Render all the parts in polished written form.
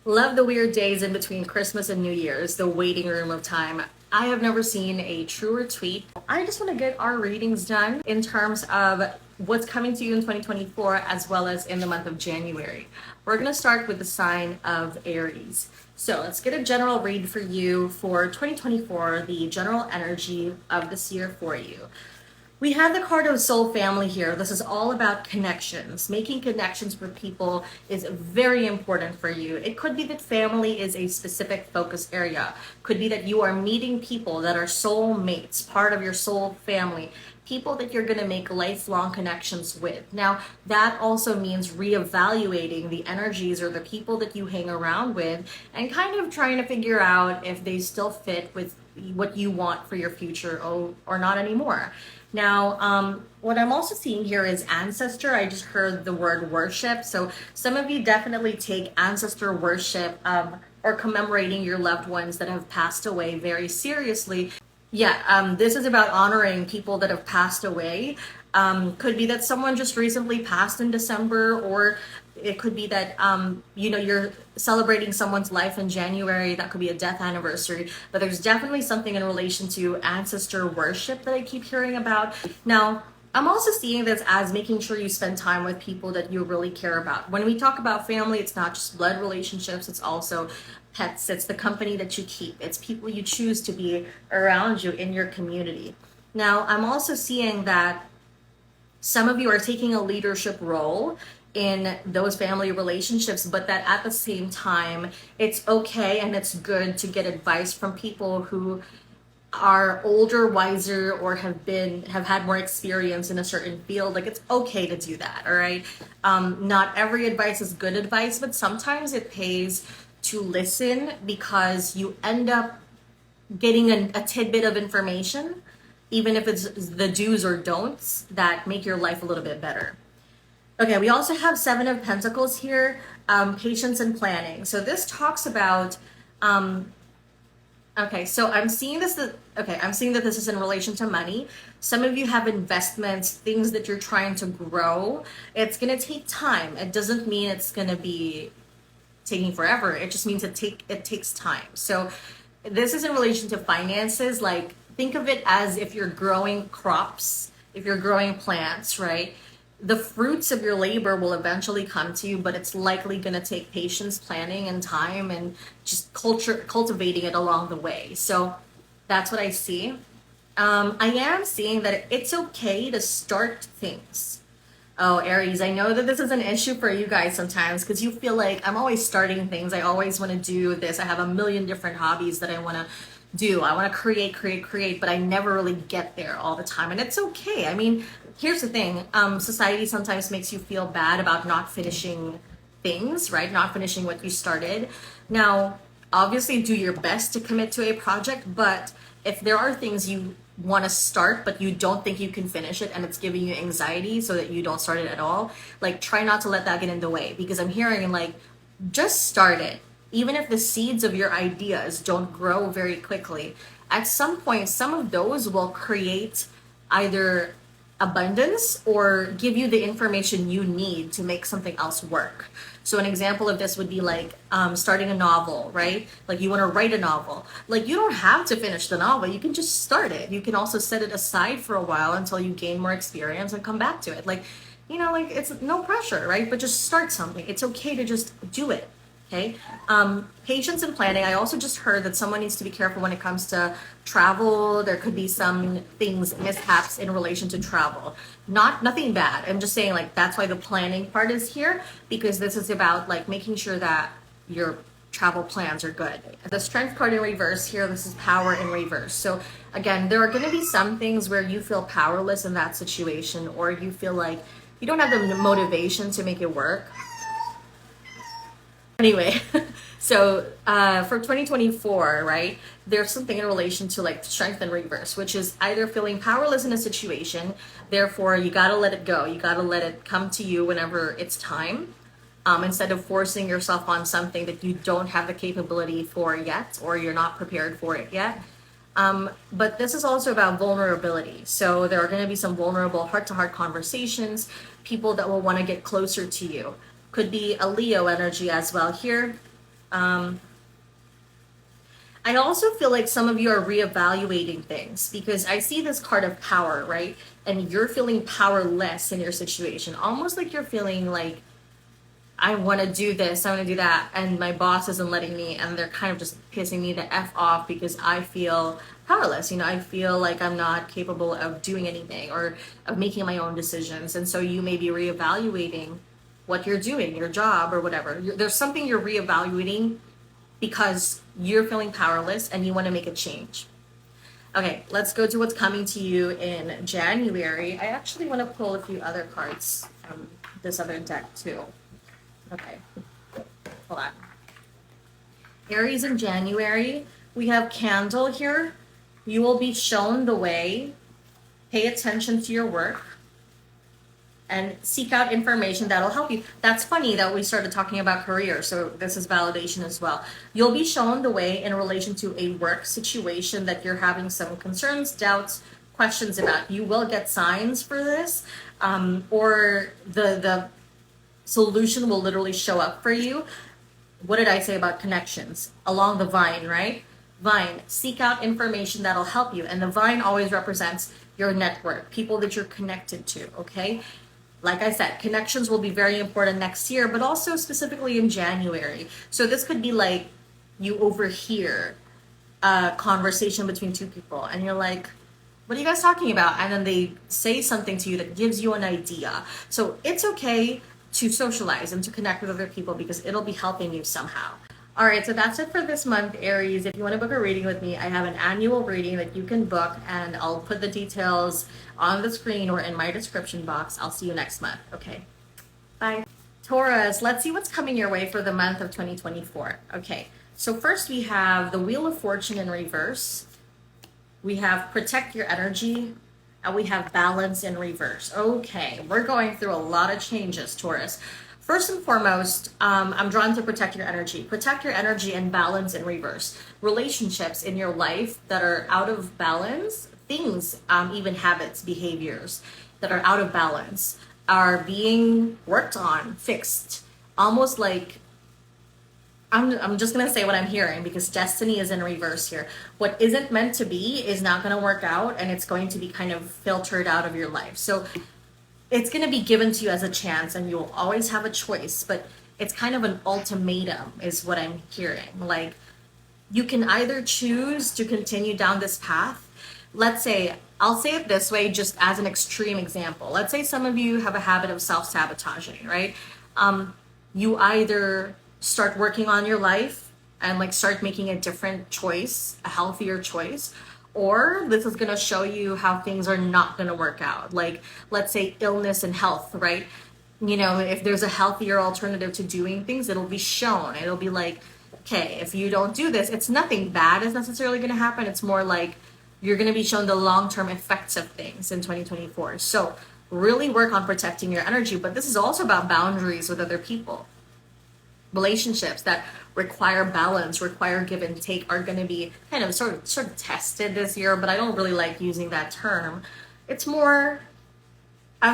Love the weird days in between Christmas and New Year's, the waiting room of time. I have never seen a truer tweet. I just want to get our readings done in terms of what's coming to you in 2024 as well as in the month of January. We're going to start with the sign of Aries. So let's get a general read for you for 2024, the general energy of this year for you. We have the card of soul family here. This is all about connections. Making connections with people is very important for you. It could be that family is a specific focus area. Could be that you are meeting people that are soul mates, part of your soul family, people that you're going to make lifelong connections with. Now, that also means reevaluating the energies or the people that you hang around with and kind of trying to figure out if they still fit with what you want for your future or not anymore. Now, what I'm also seeing here is ancestor. I just heard the word worship. So some of you definitely take ancestor worship or commemorating your loved ones that have passed away very seriously. Yeah, this is about honoring people that have passed away. Could be that someone just recently passed in December, or it could be that you're celebrating someone's life in January. That could be a death anniversary. But there's definitely something in relation to ancestor worship that I keep hearing about. Now, I'm also seeing this as making sure you spend time with people that you really care about. When we talk about family, it's not just blood relationships, it's also pets, it's the company that you keep, it's people you choose to be around you in your community. Now, I'm also seeing that some of you are taking a leadership role in those family relationships, but that at the same time, it's okay and it's good to get advice from people who are older, wiser, or have had more experience in a certain field. Like, it's okay to do that. All right. Not every advice is good advice, but sometimes it pays to listen because you end up getting a tidbit of information, even if it's the do's or don'ts that make your life a little bit better. Okay, we also have Seven of Pentacles here, patience and planning. So this talks about okay, so I'm seeing I'm seeing that this is in relation to money. Some of you have investments, things that you're trying to grow. It's going to take time. It doesn't mean it's going to be taking forever. It just means it takes time. So this is in relation to finances. Like, think of it as if you're growing crops, if you're growing plants, right? The fruits of your labor will eventually come to you, but it's likely going to take patience, planning, and time, and just cultivating it along the way. So that's what I see. I am seeing that it's okay to start things. Oh, Aries, I know that this is an issue for you guys sometimes because you feel like I'm always starting things. I always want to do this. I have a million different hobbies that I want to do. I want to create, but I never really get there all the time. And it's okay. I mean, here's the thing. Society sometimes makes you feel bad about not finishing things, right? Not finishing what you started. Now, obviously do your best to commit to a project, but if there are things you want to start but you don't think you can finish it and it's giving you anxiety so that you don't start it at all, like, try not to let that get in the way, because I'm hearing, like, just start it. Even if the seeds of your ideas don't grow very quickly, at some point some of those will create either abundance or give you the information you need to make something else work. So an example of this would be like starting a novel, right? Like, you want to write a novel. Like, you don't have to finish the novel. You can just start it. You can also set it aside for a while until you gain more experience and come back to it. Like, like, it's no pressure, right? But just start something. It's okay to just do it. Okay. Patience and planning. I also just heard that someone needs to be careful when it comes to travel. There could be some things, mishaps in relation to travel. Nothing bad. I'm just saying, like, that's why the planning part is here, because this is about, like, making sure that your travel plans are good. The strength card in reverse here, this is power in reverse. So again, there are going to be some things where you feel powerless in that situation, or you feel like you don't have the motivation to make it work. Anyway, so for 2024, right, there's something in relation to, like, strength and reverse, which is either feeling powerless in a situation, therefore you got to let it go. You got to let it come to you whenever it's time, instead of forcing yourself on something that you don't have the capability for yet, or you're not prepared for it yet. But this is also about vulnerability. So there are going to be some vulnerable heart-to-heart conversations, people that will want to get closer to you. Could be a Leo energy as well here. I also feel like some of you are reevaluating things because I see this card of power, right? And you're feeling powerless in your situation, almost like you're feeling like, I want to do this, I want to do that, and my boss isn't letting me, and they're kind of just pissing me the F off because I feel powerless. You know, I feel like I'm not capable of doing anything or of making my own decisions. And so you may be reevaluating what you're doing, your job or whatever. There's something you're reevaluating because you're feeling powerless and you want to make a change. Okay, let's go to what's coming to you in January. I actually want to pull a few other cards from this other deck too. Okay, hold on. Aries in January, we have Candle here. You will be shown the way. Pay attention to your work and seek out information that'll help you. That's funny that we started talking about career, so this is validation as well. You'll be shown the way in relation to a work situation that you're having some concerns, doubts, questions about. You will get signs for this, or the solution will literally show up for you. What did I say about connections? Along the vine, right? Vine, seek out information that'll help you. And the vine always represents your network, people that you're connected to, okay? Like I said, connections will be very important next year, but also specifically in January. So this could be like you overhear a conversation between two people and you're like, what are you guys talking about? And then they say something to you that gives you an idea. So it's okay to socialize and to connect with other people because it'll be helping you somehow. All right, so that's it for this month, Aries. If you want to book a reading with me, I have an annual reading that you can book, and I'll put the details on the screen or in my description box. I'll see you next month. Okay, bye. Taurus, let's see what's coming your way for the month of 2024. Okay, so first we have the Wheel of Fortune in reverse. We have Protect Your Energy, and we have Balance in reverse. Okay, we're going through a lot of changes, Taurus. First and foremost, I'm drawn to protect your energy. Protect your energy and balance in reverse. Relationships in your life that are out of balance, things, even habits, behaviors that are out of balance are being worked on, fixed. Almost like, I'm just going to say what I'm hearing because destiny is in reverse here. What isn't meant to be is not going to work out, and it's going to be kind of filtered out of your life. So it's going to be given to you as a chance, and you'll always have a choice, but it's kind of an ultimatum is what I'm hearing. Like, you can either choose to continue down this path. Let's say, I'll say it this way just as an extreme example. Let's say some of you have a habit of self-sabotaging, right? You either start working on your life and like start making a different choice, a healthier choice, or this is going to show you how things are not going to work out. Like, let's say illness and health, right? You know, if there's a healthier alternative to doing things, it'll be shown. It'll be like, okay, if you don't do this, it's nothing bad is necessarily going to happen. It's more like you're going to be shown the long-term effects of things in 2024. So really work on protecting your energy. But this is also about boundaries with other people. Relationships that require balance, require give and take are going to be kind of sort of tested this year, but I don't really like using that term. It's more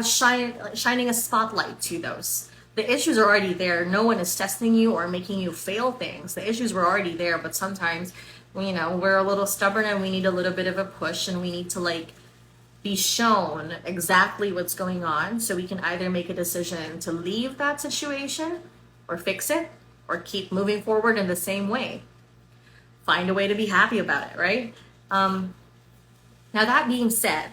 shining a spotlight to those. The issues are already there. No one is testing you or making you fail things. The issues were already there, but sometimes, you know, we're a little stubborn and we need a little bit of a push, and we need to like be shown exactly what's going on so we can either make a decision to leave that situation or fix it, or keep moving forward in the same way. Find a way to be happy about it, right? Now that being said,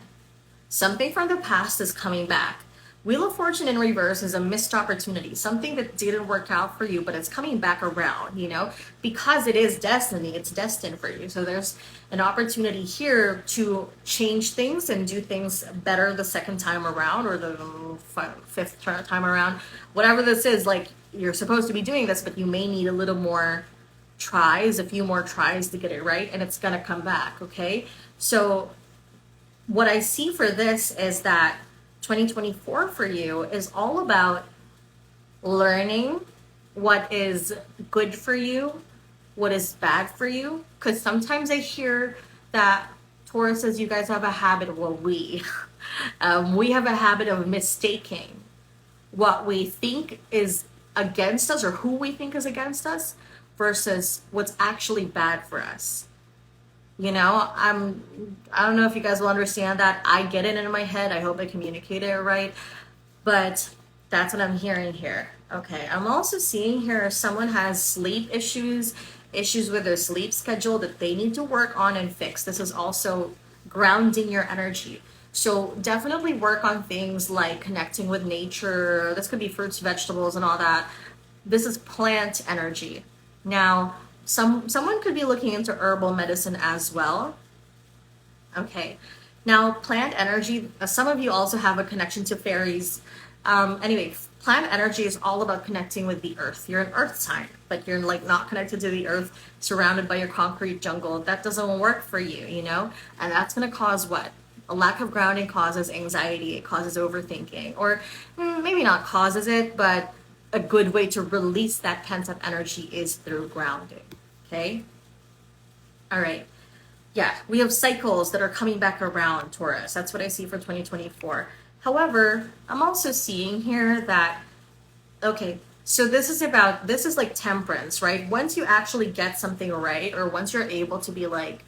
something from the past is coming back. Wheel of Fortune in reverse is a missed opportunity, something that didn't work out for you, but it's coming back around, you know, because it is destiny, it's destined for you. So there's an opportunity here to change things and do things better the second time around, or the fifth time around, whatever this is. Like, you're supposed to be doing this, but you may need a little more tries, a few more tries to get it right, and it's gonna come back, okay? So what I see for this is that 2024 for you is all about learning what is good for you, what is bad for you, because sometimes I hear that Taurus says you guys have a habit, well, we have a habit of mistaking what we think is against us, or who we think is against us, versus what's actually bad for us. You know, I don't know if you guys will understand that. I get it in my head. I hope I communicated it right. But that's what I'm hearing here. Okay, I'm also seeing here someone has sleep issues, issues with their sleep schedule that they need to work on and fix. This is also grounding your energy. So definitely work on things like connecting with nature. This could be fruits, vegetables, and all that. This is plant energy. Now, someone could be looking into herbal medicine as well. Okay. Now, plant energy, some of you also have a connection to fairies. Anyway, plant energy is all about connecting with the earth. You're an earth sign, but you're like not connected to the earth, surrounded by your concrete jungle. That doesn't work for you, you know? And that's going to cause what? A lack of grounding causes anxiety. It causes overthinking. Or maybe not causes it, but a good way to release that pent-up energy is through grounding. Okay? All right. Yeah, we have cycles that are coming back around, Taurus. That's what I see for 2024. However, I'm also seeing here that, okay, so this is like temperance, right? Once you actually get something right, or once you're able to be like,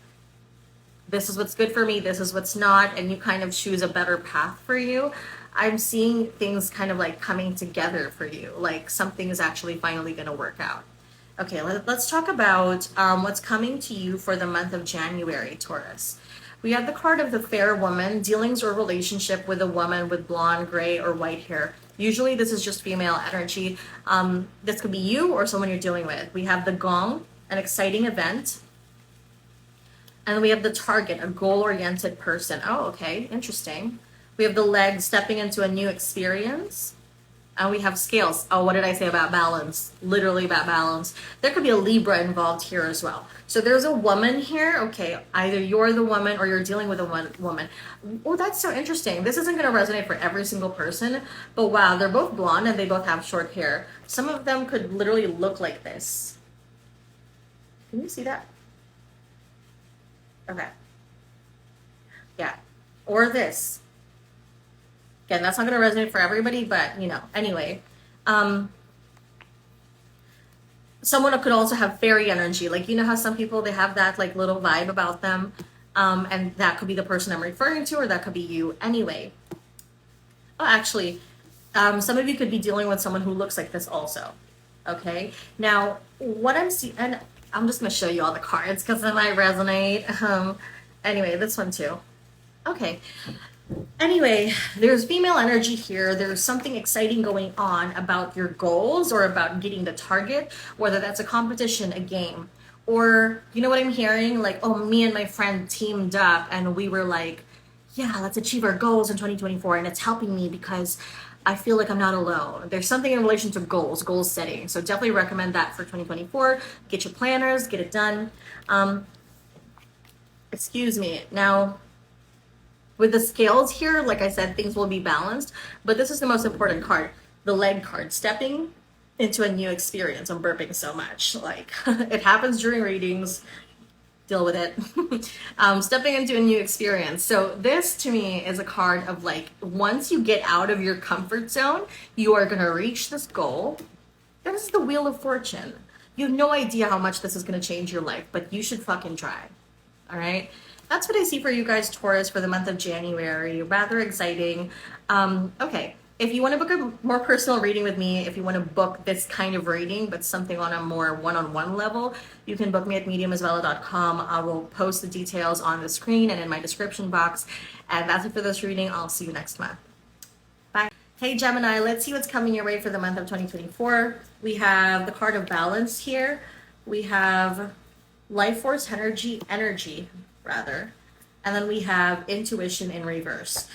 this is what's good for me, this is what's not, and you kind of choose a better path for you, I'm seeing things kind of like coming together for you. Like something is actually finally going to work out. Okay, let's talk about what's coming to you for the month of January, Taurus. We have the card of the fair woman, dealings or relationship with a woman with blonde, gray, or white hair. Usually this is just female energy. This could be you or someone you're dealing with. We have the gong, an exciting event. And we have the target, a goal-oriented person. Oh, okay, interesting. We have the leg, stepping into a new experience. And we have scales. Oh, what did I say about balance? Literally about balance. There could be a Libra involved here as well. So there's a woman here. Okay, either you're the woman or you're dealing with a woman. Oh, that's so interesting. This isn't going to resonate for every single person. But wow, they're both blonde and they both have short hair. Some of them could literally look like this. Can you see that? Okay. Yeah. Or this. Again, that's not going to resonate for everybody, but, you know, anyway. Someone could also have fairy energy. Like, you know how some people, they have that, like, little vibe about them. And that could be the person I'm referring to, or that could be you. Anyway. Oh, actually, some of you could be dealing with someone who looks like this also. Okay? Now, what I'm seeing, and I'm just going to show you all the cards because it might resonate. Anyway, this one too. Okay. Anyway, there's female energy here. There's something exciting going on about your goals or about getting the target, whether that's a competition, a game, or you know what I'm hearing? Like, oh, me and my friend teamed up and we were like, yeah, let's achieve our goals in 2024. And it's helping me because I feel like I'm not alone. There's something in relation to goals, goal setting. So definitely recommend that for 2024. Get your planners, get it done. Excuse me. Now, with the scales here, like I said, things will be balanced, but this is the most important card, the leg card, stepping into a new experience. I'm burping so much, like it happens during readings, deal with it. Stepping into a new experience. So this to me is a card of like, once you get out of your comfort zone, you are going to reach this goal. This is the Wheel of Fortune. You have no idea how much this is going to change your life, but you should fucking try. All right. That's what I see for you guys, Taurus, for the month of January. Rather exciting. Okay, if you want to book a more personal reading with me, if you want to book this kind of reading, but something on a more one-on-one level, you can book me at mediumisabella.com. I will post the details on the screen and in my description box. And that's it for this reading. I'll see you next month. Bye. Hey, Gemini, let's see what's coming your way for the month of 2024. We have the card of balance here. We have life force energy, rather. And then we have intuition in reverse.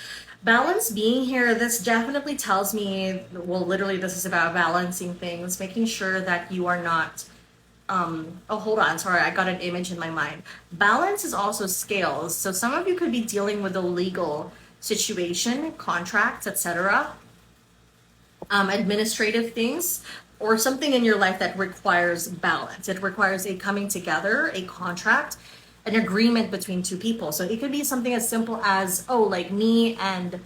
Balance being here, this definitely tells me, well, literally this is about balancing things, making sure that you are not, oh, hold on, sorry, I got an image in my mind. Balance is also scales. So some of you could be dealing with a legal situation, contracts, etc., administrative things, or something in your life that requires balance. It requires a coming together, a contract, an agreement between two people. So it could be something as simple as, oh, like me and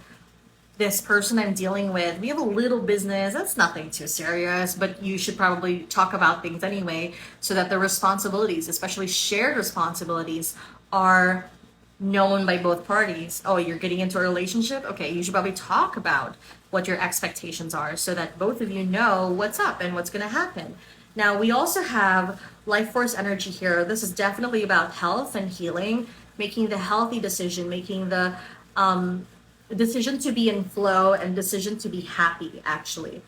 this person I'm dealing with, we have a little business. That's nothing too serious, but you should probably talk about things anyway so that the responsibilities, especially shared responsibilities, are known by both parties. Oh, you're getting into a relationship? Okay, you should probably talk about what your expectations are so that both of you know what's up and what's going to happen. Now, we also have life force energy here. This is definitely about health and healing, making the healthy decision, making the decision to be in flow and decision to be happy, actually.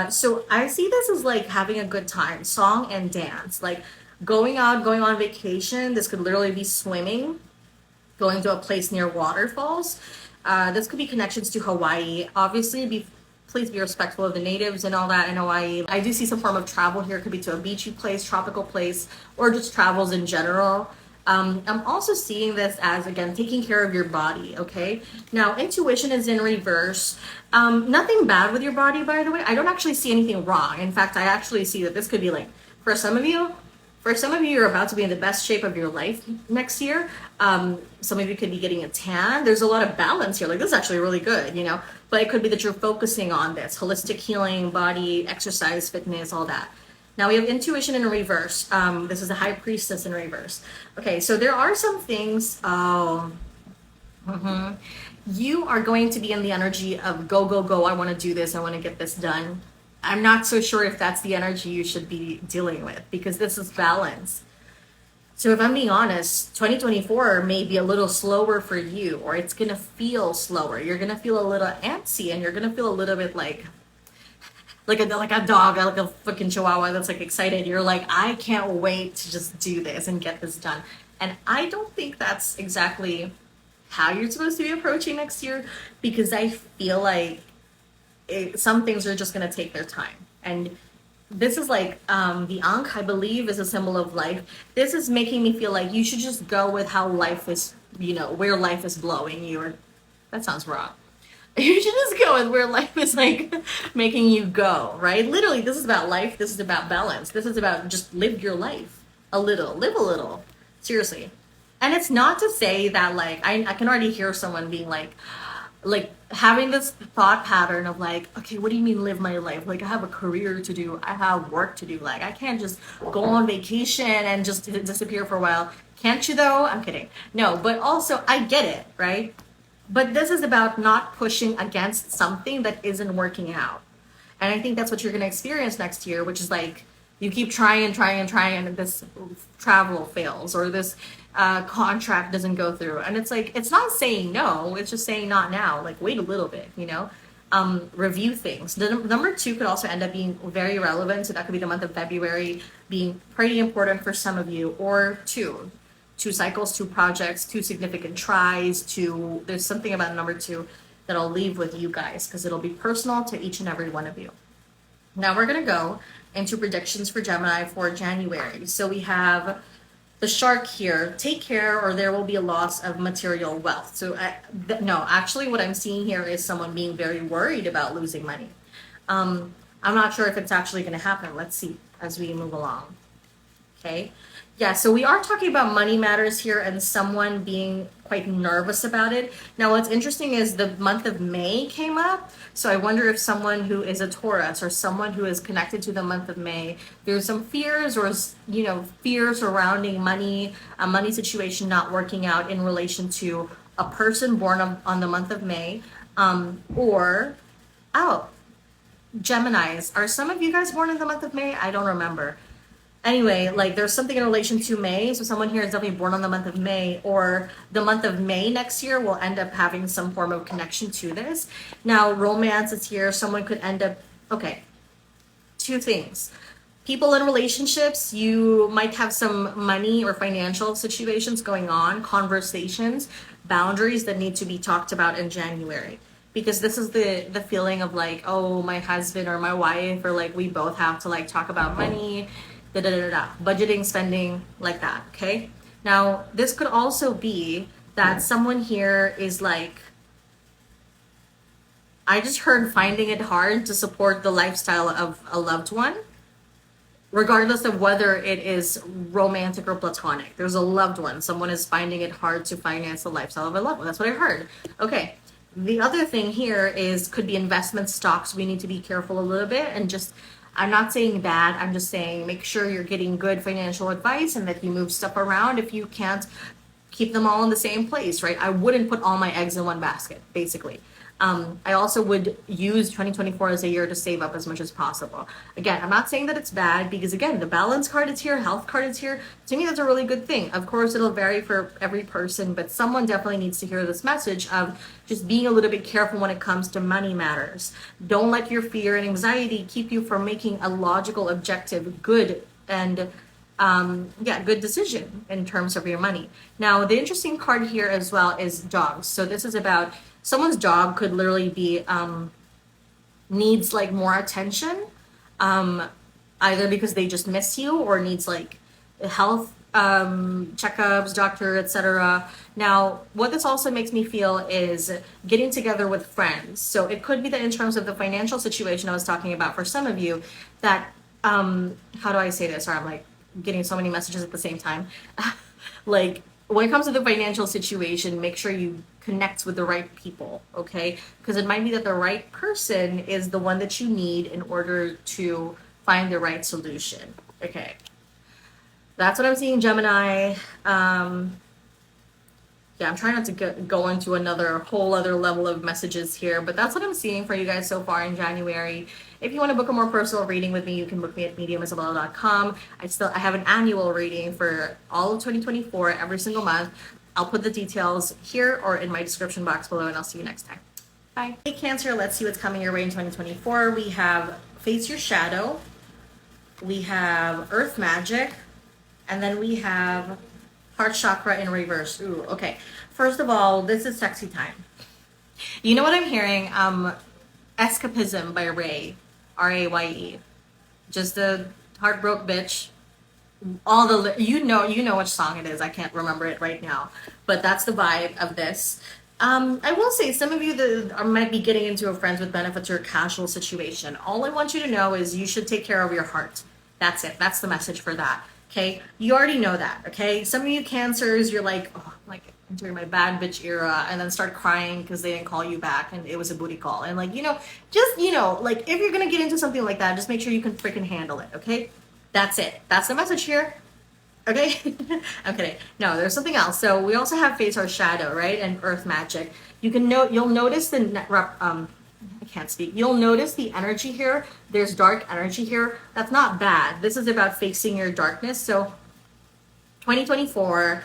So I see this as like having a good time, song and dance, like going out, going on vacation. This could literally be swimming, going to a place near waterfalls. This could be connections to Hawaii. Obviously, please be respectful of the natives and all that in Hawaii. I do see some form of travel here. It could be to a beachy place, tropical place, or just travels in general. I'm also seeing this as, again, taking care of your body, okay? Now, intuition is in reverse. Nothing bad with your body, by the way. I don't actually see anything wrong. In fact, I actually see that this could be like, for some of you, you're about to be in the best shape of your life next year. Some of you could be getting a tan. There's a lot of balance here. Like, this is actually really good, you know? But it could be that you're focusing on this holistic healing, body, exercise, fitness, all that. Now we have intuition in reverse. This is the high priestess in reverse. Okay, so there are some things. You are going to be in the energy of go, go, go. I want to do this. I want to get this done. I'm not so sure if that's the energy you should be dealing with because this is balance. So if I'm being honest, 2024 may be a little slower for you, or it's going to feel slower. You're going to feel a little antsy and you're going to feel a little bit like a dog, like a fucking chihuahua that's like excited. You're like, I can't wait to just do this and get this done. And I don't think that's exactly how you're supposed to be approaching next year, because I feel like some things are just going to take their time. And this is like the Ankh, I believe, is a symbol of life. This is making me feel like you should just go with how life is, you know, where life is blowing you. Or that sounds wrong. You should just go with where life is like making you go, right? Literally, this is about life. This is about balance. This is about just live your life a little, live a little. Seriously. And it's not to say that like, I can already hear someone being like having this thought pattern of like, okay, what do you mean live my life? Like, I have a career to do. I have work to do. Like, I can't just go on vacation and just disappear for a while. Can't you though? I'm kidding. No, but also I get it, right? But this is about not pushing against something that isn't working out. And I think that's what you're going to experience next year, which is like you keep trying, and this travel fails, or this contract doesn't go through. And it's like, it's not saying no, it's just saying not now. Like, wait a little bit, you know? Review things. The number 2 could also end up being very relevant. So that could be the month of February being pretty important for some of you, or 2 cycles, 2 projects, 2 significant tries, there's something about number 2 that I'll leave with you guys because it'll be personal to each and every one of you. Now we're going to go into predictions for Gemini for January. So we have the shark here. Take care or there will be a loss of material wealth. So no, actually what I'm seeing here is someone being very worried about losing money. I'm not sure if it's actually going to happen. Let's see as we move along. Okay. Yeah, so we are talking about money matters here and someone being quite nervous about it. Now, what's interesting is the month of May came up. So I wonder if someone who is a Taurus or someone who is connected to the month of May, there's some fears or, you know, fears surrounding money, a money situation not working out in relation to a person born on the month of May. Geminis. Are some of you guys born in the month of May? I don't remember. Anyway, like there's something in relation to May. So someone here is definitely born on the month of May, or the month of May next year will end up having some form of connection to this. Now, romance is here. Someone could end up, okay, 2 things. People in relationships, you might have some money or financial situations going on, conversations, boundaries that need to be talked about in January. Because this is the feeling of like, oh, my husband or my wife, or like we both have to like talk about money, budgeting, spending, like that. Okay. Now, this could also be that someone here is like, I just heard finding it hard to support the lifestyle of a loved one, regardless of whether it is romantic or platonic. There's a loved one. Someone is finding it hard to finance the lifestyle of a loved one. That's what I heard. Okay. The other thing here is could be investment stocks. We need to be careful a little bit and just, I'm not saying bad, I'm just saying make sure you're getting good financial advice and that you move stuff around. If you can't keep them all in the same place, right? I wouldn't put all my eggs in one basket, basically. I also would use 2024 as a year to save up as much as possible. Again, I'm not saying that it's bad because again, the balance card is here, health card is here. To me, that's a really good thing. Of course, it'll vary for every person, but someone definitely needs to hear this message of just being a little bit careful when it comes to money matters. Don't let your fear and anxiety keep you from making a logical, objective, good and good decision in terms of your money. Now, the interesting card here as well is dogs. So this is about someone's dog could literally be needs like more attention, either because they just miss you or needs like health checkups, doctor, etc. Now, what this also makes me feel is getting together with friends. So it could be that in terms of the financial situation I was talking about for some of you, that how do I say this? Or I'm like getting so many messages at the same time. Like when it comes to the financial situation, make sure you connect with the right people, okay? Because it might be that the right person is the one that you need in order to find the right solution. Okay, that's what I'm seeing, Gemini. Yeah, I'm trying not to go into another whole other level of messages here, but that's what I'm seeing for you guys so far in January. If you want to book a more personal reading with me, you can book me at mediumisabella.com. I have an annual reading for all of 2024 every single month. I'll put the details here or in my description box below, and I'll see you next time. Bye. Hey Cancer, let's see what's coming your way in 2024. We have Face Your Shadow, we have Earth Magic, and then we have Heart Chakra in reverse. Ooh, okay. First of all, this is sexy time. You know what I'm hearing? Escapism by Ray, R-A-Y-E. Just a heartbroken bitch. All the you know which song it is. I can't remember it right now, but that's the vibe of this. I will say some of you that might be getting into a friends with benefits or casual situation. All I want you to know is you should take care of your heart. That's it. That's the message for that. Okay, you already know that. Okay, some of you Cancers, you're like, oh, like entering my bad bitch era, and then start crying because they didn't call you back and it was a booty call. And like, just like if you're gonna get into something like that, just make sure you can freaking handle it. Okay, that's it. That's the message here. Okay, I'm kidding. No, there's something else. So we also have Face or Shadow, right, and Earth Magic. You'll notice I can't speak. You'll notice the energy here. There's dark energy here. That's not bad. This is about facing your darkness. So 2024,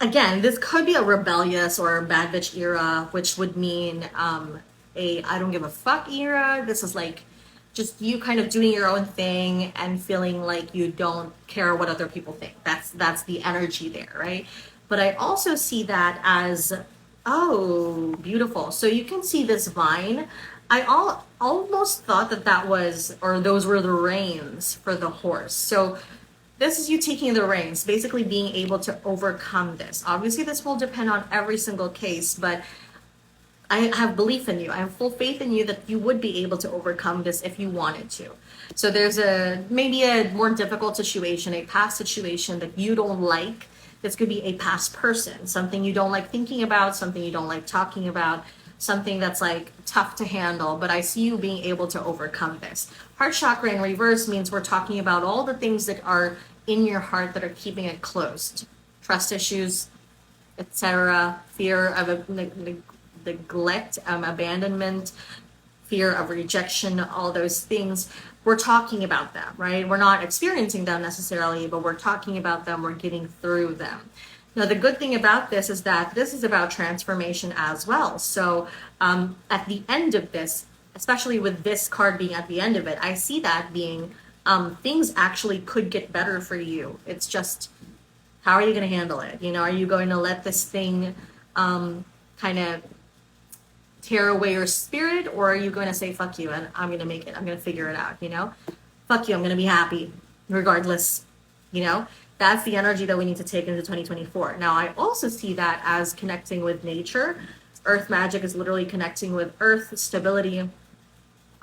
again, this could be a rebellious or a bad bitch era, which would mean a I don't give a fuck era. This is like just you kind of doing your own thing and feeling like you don't care what other people think. That's the energy there, right? But I also see that as, oh, beautiful. So you can see this vine. I almost thought that was, or those were the reins for the horse. So this is you taking the reins, basically being able to overcome this. Obviously, this will depend on every single case, but I have belief in you. I have full faith in you that you would be able to overcome this if you wanted to. So there's maybe a more difficult situation, a past situation that you don't like. This could be a past person, something you don't like thinking about, something you don't like talking about, something that's like tough to handle, but I see you being able to overcome this. Heart chakra in reverse means we're talking about all the things that are in your heart that are keeping it closed. Trust issues, etc., fear of neglect, abandonment, fear of rejection, all those things. We're talking about them, right? We're not experiencing them necessarily, but we're talking about them, we're getting through them. Now, the good thing about this is that this is about transformation as well. So at the end of this, especially with this card being at the end of it, I see that being things actually could get better for you. It's just, how are you going to handle it? Are you going to let this thing kind of tear away your spirit, or are you going to say, fuck you, and I'm going to make it, I'm going to figure it out, fuck you, I'm going to be happy regardless, That's the energy that we need to take into 2024. Now, I also see that as connecting with nature. Earth magic is literally connecting with earth, stability,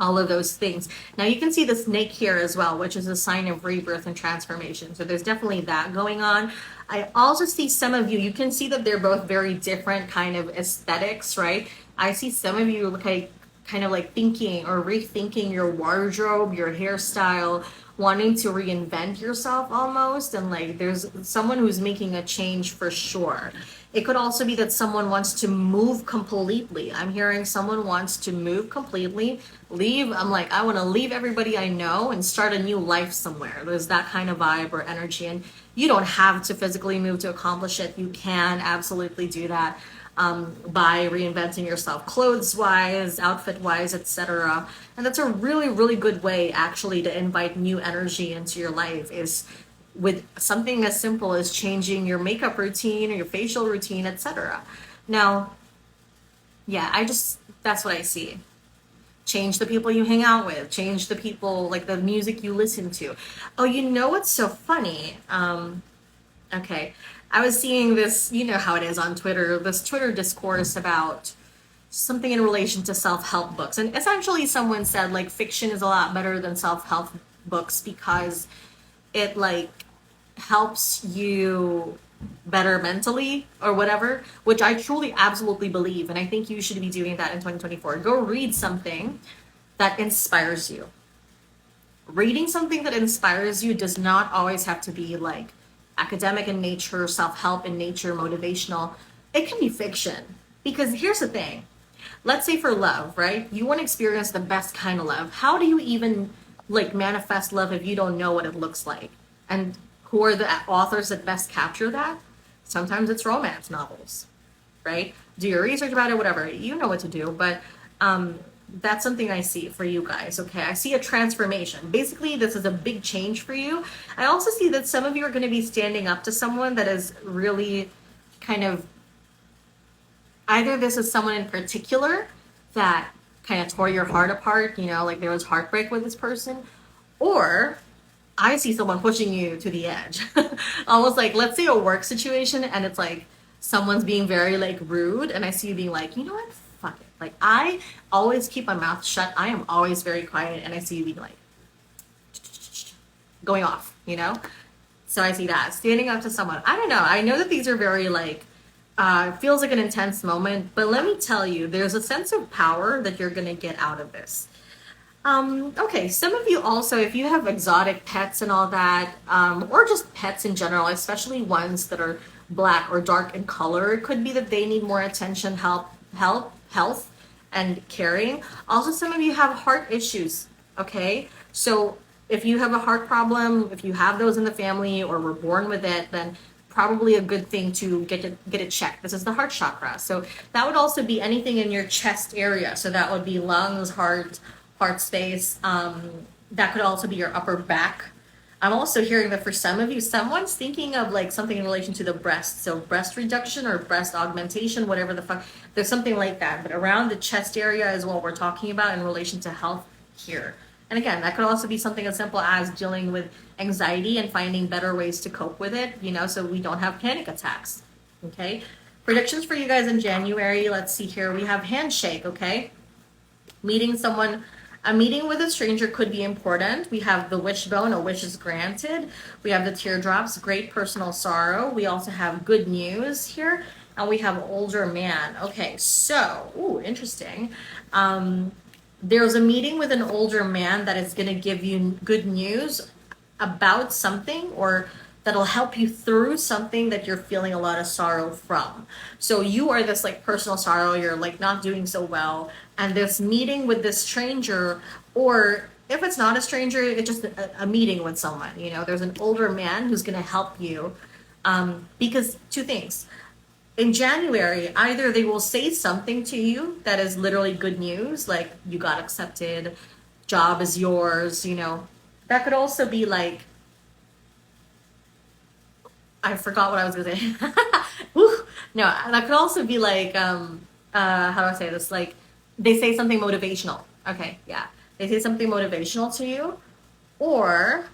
all of those things. Now you can see the snake here as well, which is a sign of rebirth and transformation. So there's definitely that going on. I also see some of you, you can see that they're both very different kind of aesthetics, right? I see some of you like kind of like thinking or rethinking your wardrobe, your hairstyle, wanting to reinvent yourself almost. And like there's someone who's making a change for sure. It could also be that someone wants to move completely. I'm hearing someone wants to move completely, leave. I'm like, I want to leave everybody I know and start a new life somewhere. There's that kind of vibe or energy. And you don't have to physically move to accomplish it. You can absolutely do that by reinventing yourself, clothes-wise, outfit-wise, etc. And that's a really, really good way actually to invite new energy into your life, is with something as simple as changing your makeup routine or your facial routine, etc. Now, yeah, that's what I see. Change the people you hang out with, change the people, like the music you listen to. Oh, you know what's so funny? Okay, I was seeing this, you know how it is on Twitter, this Twitter discourse about something in relation to self-help books. And essentially someone said like fiction is a lot better than self-help books because it like helps you better mentally or whatever, which I truly absolutely believe. And I think you should be doing that in 2024. Go read something that inspires you. Reading something that inspires you does not always have to be like academic in nature, self-help in nature, motivational. It can be fiction. Because here's the thing. Let's say for love, right? You want to experience the best kind of love. How do you even like manifest love if you don't know what it looks like? And who are the authors that best capture that? Sometimes it's romance novels, right? Do your research about it, whatever. You know what to do, but that's something I see for you guys, okay? I see a transformation. Basically, this is a big change for you. I also see that some of you are going to be standing up to someone that is really kind of, either this is someone in particular that kind of tore your heart apart, you know, like there was heartbreak with this person, or I see someone pushing you to the edge. Almost like, let's say a work situation and it's like someone's being very like rude and I see you being like, you know what, fuck it. Like I always keep my mouth shut. I am always very quiet and I see you being like going off, you know? So I see that. Standing up to someone. I don't know. I know that these are very like, feels like an intense moment, but let me tell you, there's a sense of power that you're gonna get out of this. Okay, some of you also, if you have exotic pets and all that, or just pets in general, especially ones that are black or dark in color, it could be that they need more attention, health, and caring. Also, some of you have heart issues, okay? So if you have a heart problem, if you have those in the family or were born with it, then probably a good thing to get it checked. This is the heart chakra. So that would also be anything in your chest area. So that would be lungs, heart space. That could also be your upper back. I'm also hearing that for some of you, someone's thinking of like something in relation to the breast. So breast reduction or breast augmentation, whatever the fuck. There's something like that. But around the chest area is what we're talking about in relation to health here. And again, that could also be something as simple as dealing with anxiety and finding better ways to cope with it, you know, so we don't have panic attacks. Okay. Predictions for you guys in January. Let's see here. We have handshake. Okay. Meeting someone. A meeting with a stranger could be important. We have the wishbone, a wish is granted. We have the teardrops, great personal sorrow. We also have good news here. And we have older man. Okay, so, ooh, interesting. There's a meeting with an older man that is going to give you good news about something, or that'll help you through something that you're feeling a lot of sorrow from. So you are this like personal sorrow, you're like not doing so well, and this meeting with this stranger, or if it's not a stranger, it's just a meeting with someone, you know, there's an older man who's going to help you, because two things. In January, either they will say something to you that is literally good news, like you got accepted, job is yours, you know. That could also be like, I forgot what I was going to say. No, that could also be like, how do I say this? Like, they say something motivational. Okay, yeah. They say something motivational to you. Or,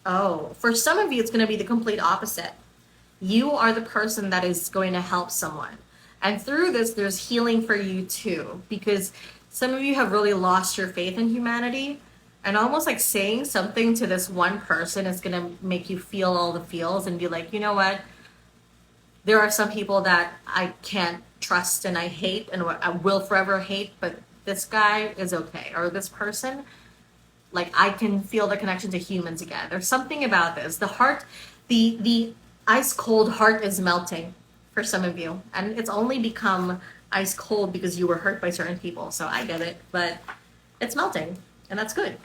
oh, for some of you, it's going to be the complete opposite. You are the person that is going to help someone. And through this, there's healing for you too. Because Some of you have really lost your faith in humanity, and almost like saying something to this one person is going to make you feel all the feels and be like, you know what? There are some people that I can't trust and I hate and I will forever hate, but this guy is okay. Or this person, like I can feel the connection to humans again. There's something about this. The heart, the ice cold heart is melting for some of you. And it's only become ice cold because you were hurt by certain people. So I get it, but it's melting and that's good.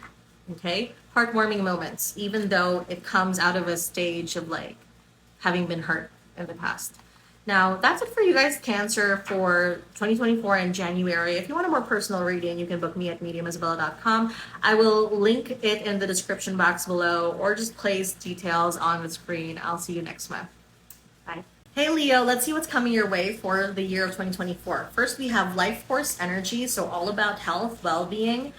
Okay? Heartwarming moments, even though it comes out of a stage of like having been hurt in the past. Now, that's it for you guys, Cancer, for 2024 in January. If you want a more personal reading, you can book me at mediumisabella.com. I will link it in the description box below or just place details on the screen. I'll see you next month. Bye. Hey, Leo, let's see what's coming your way for the year of 2024. First, we have life force energy, so all about health, well-being.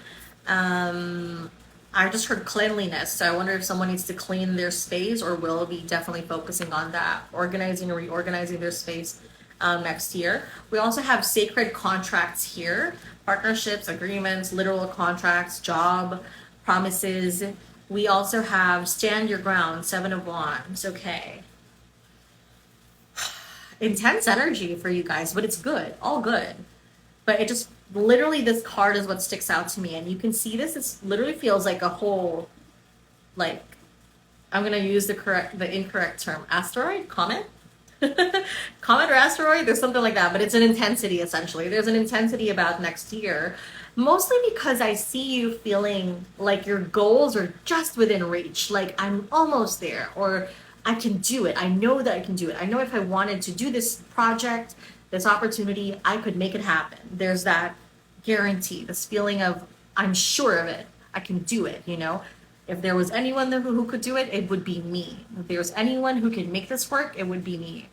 I just heard cleanliness, so I wonder if someone needs to clean their space or will be definitely focusing on that, organizing or reorganizing their space next year. We also have sacred contracts here, partnerships, agreements, literal contracts, job, promises. We also have stand your ground, 7 of Wands, okay. Intense energy for you guys, but it's good, all good. But it just literally, this card is what sticks out to me, and you can see this. It literally feels like a whole, like, I'm gonna use the incorrect term, asteroid, comet, comet or asteroid. There's something like that, but it's an intensity essentially. There's an intensity about next year, mostly because I see you feeling like your goals are just within reach. Like I'm almost there, or I can do it. I know that I can do it. I know if I wanted to do this project, this opportunity, I could make it happen. There's that guarantee, this feeling of I'm sure of it. I can do it, you know? If there was anyone who could do it, it would be me. If there's anyone who can make this work, it would be me.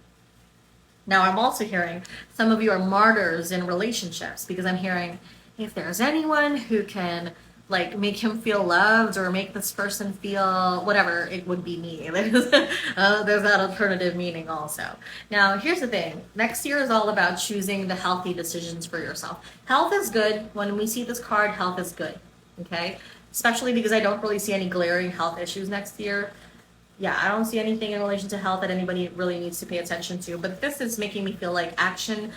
Now, I'm also hearing some of you are martyrs in relationships because I'm hearing if there's anyone who can like make him feel loved or make this person feel whatever, it would be me. There's that alternative meaning also. Now, here's the thing. Next year is all about choosing the healthy decisions for yourself. Health is good. When we see this card, health is good. Okay? Especially because I don't really see any glaring health issues next year. Yeah, I don't see anything in relation to health that anybody really needs to pay attention to. But this is making me feel like action,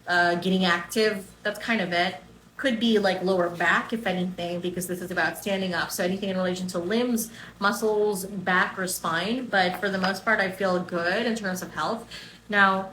getting active, that's kind of it. Could be like lower back, if anything, because this is about standing up. So anything in relation to limbs, muscles, back, or spine. But for the most part, I feel good in terms of health. Now,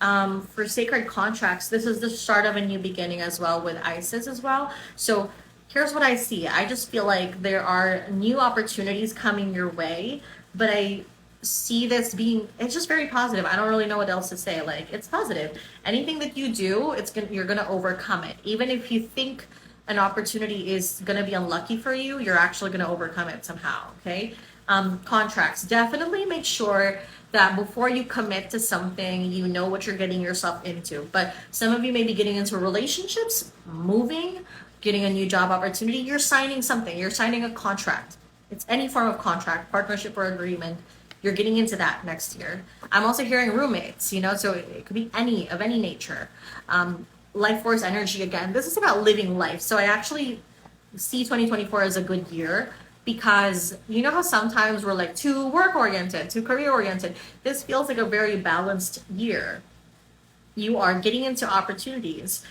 for sacred contracts, this is the start of a new beginning as well with Isis as well. So here's what I see. I just feel like there are new opportunities coming your way, but I see this being, it's just very positive. I don't really know what else to say. Like, it's positive. Anything that you do, you're gonna overcome it. Even if you think an opportunity is gonna be unlucky for you, you're actually gonna overcome it somehow. Okay. Contracts, definitely make sure that before you commit to something, you know what you're getting yourself into. But some of you may be getting into relationships, moving, getting a new job opportunity. You're signing something. You're signing a contract. It's any form of contract, partnership, or agreement. You're getting into that next year. I'm also hearing roommates, you know, so it could be any nature. Life force energy again. This is about living life. So I actually see 2024 as a good year because you know how sometimes we're like too work oriented, too career oriented. This feels like a very balanced year. You are getting into opportunities.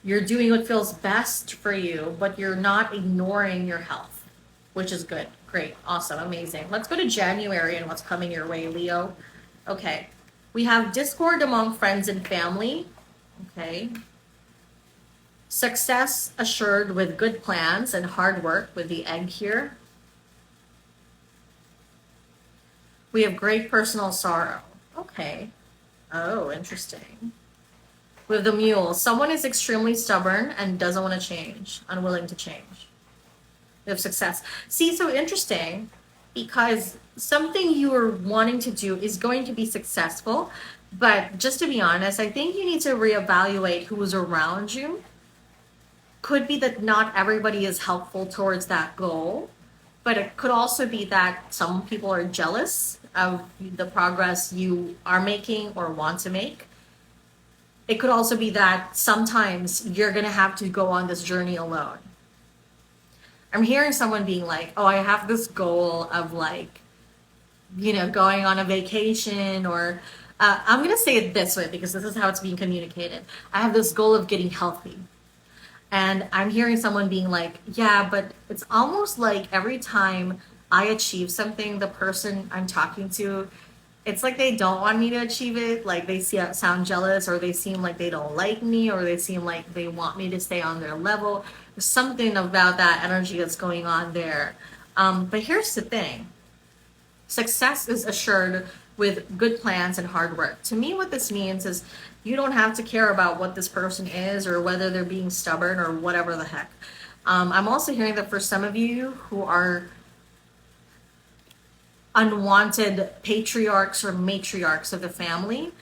You're doing what feels best for you, but you're not ignoring your health, which is good. Great. Awesome. Amazing. Let's go to January and what's coming your way, Leo. Okay. We have discord among friends and family. Okay. Success assured with good plans and hard work with the egg here. We have great personal sorrow. Okay. Oh, interesting. With the mule, someone is extremely stubborn and doesn't want to change, unwilling to change. Of success. See, so interesting because something you are wanting to do is going to be successful, but just to be honest, I think you need to reevaluate who's around you. Could be that not everybody is helpful towards that goal, but it could also be that some people are jealous of the progress you are making or want to make. it could also be that sometimes you're going to have to go on this journey alone. I'm hearing someone being like, oh, I have this goal of like, you know, going on a vacation, or I'm going to say it this way because this is how it's being communicated. I have this goal of getting healthy. And I'm hearing someone being like, yeah, but it's almost like every time I achieve something, the person I'm talking to, it's like they don't want me to achieve it. Like they sound jealous, or they seem like they don't like me, or they seem like they want me to stay on their level. There's something about that energy that's going on there. But here's the thing. Success is assured with good plans and hard work. To me, what this means is you don't have to care about what this person is or whether they're being stubborn or whatever the heck. I'm also hearing that for some of you who are unwanted patriarchs or matriarchs of the family,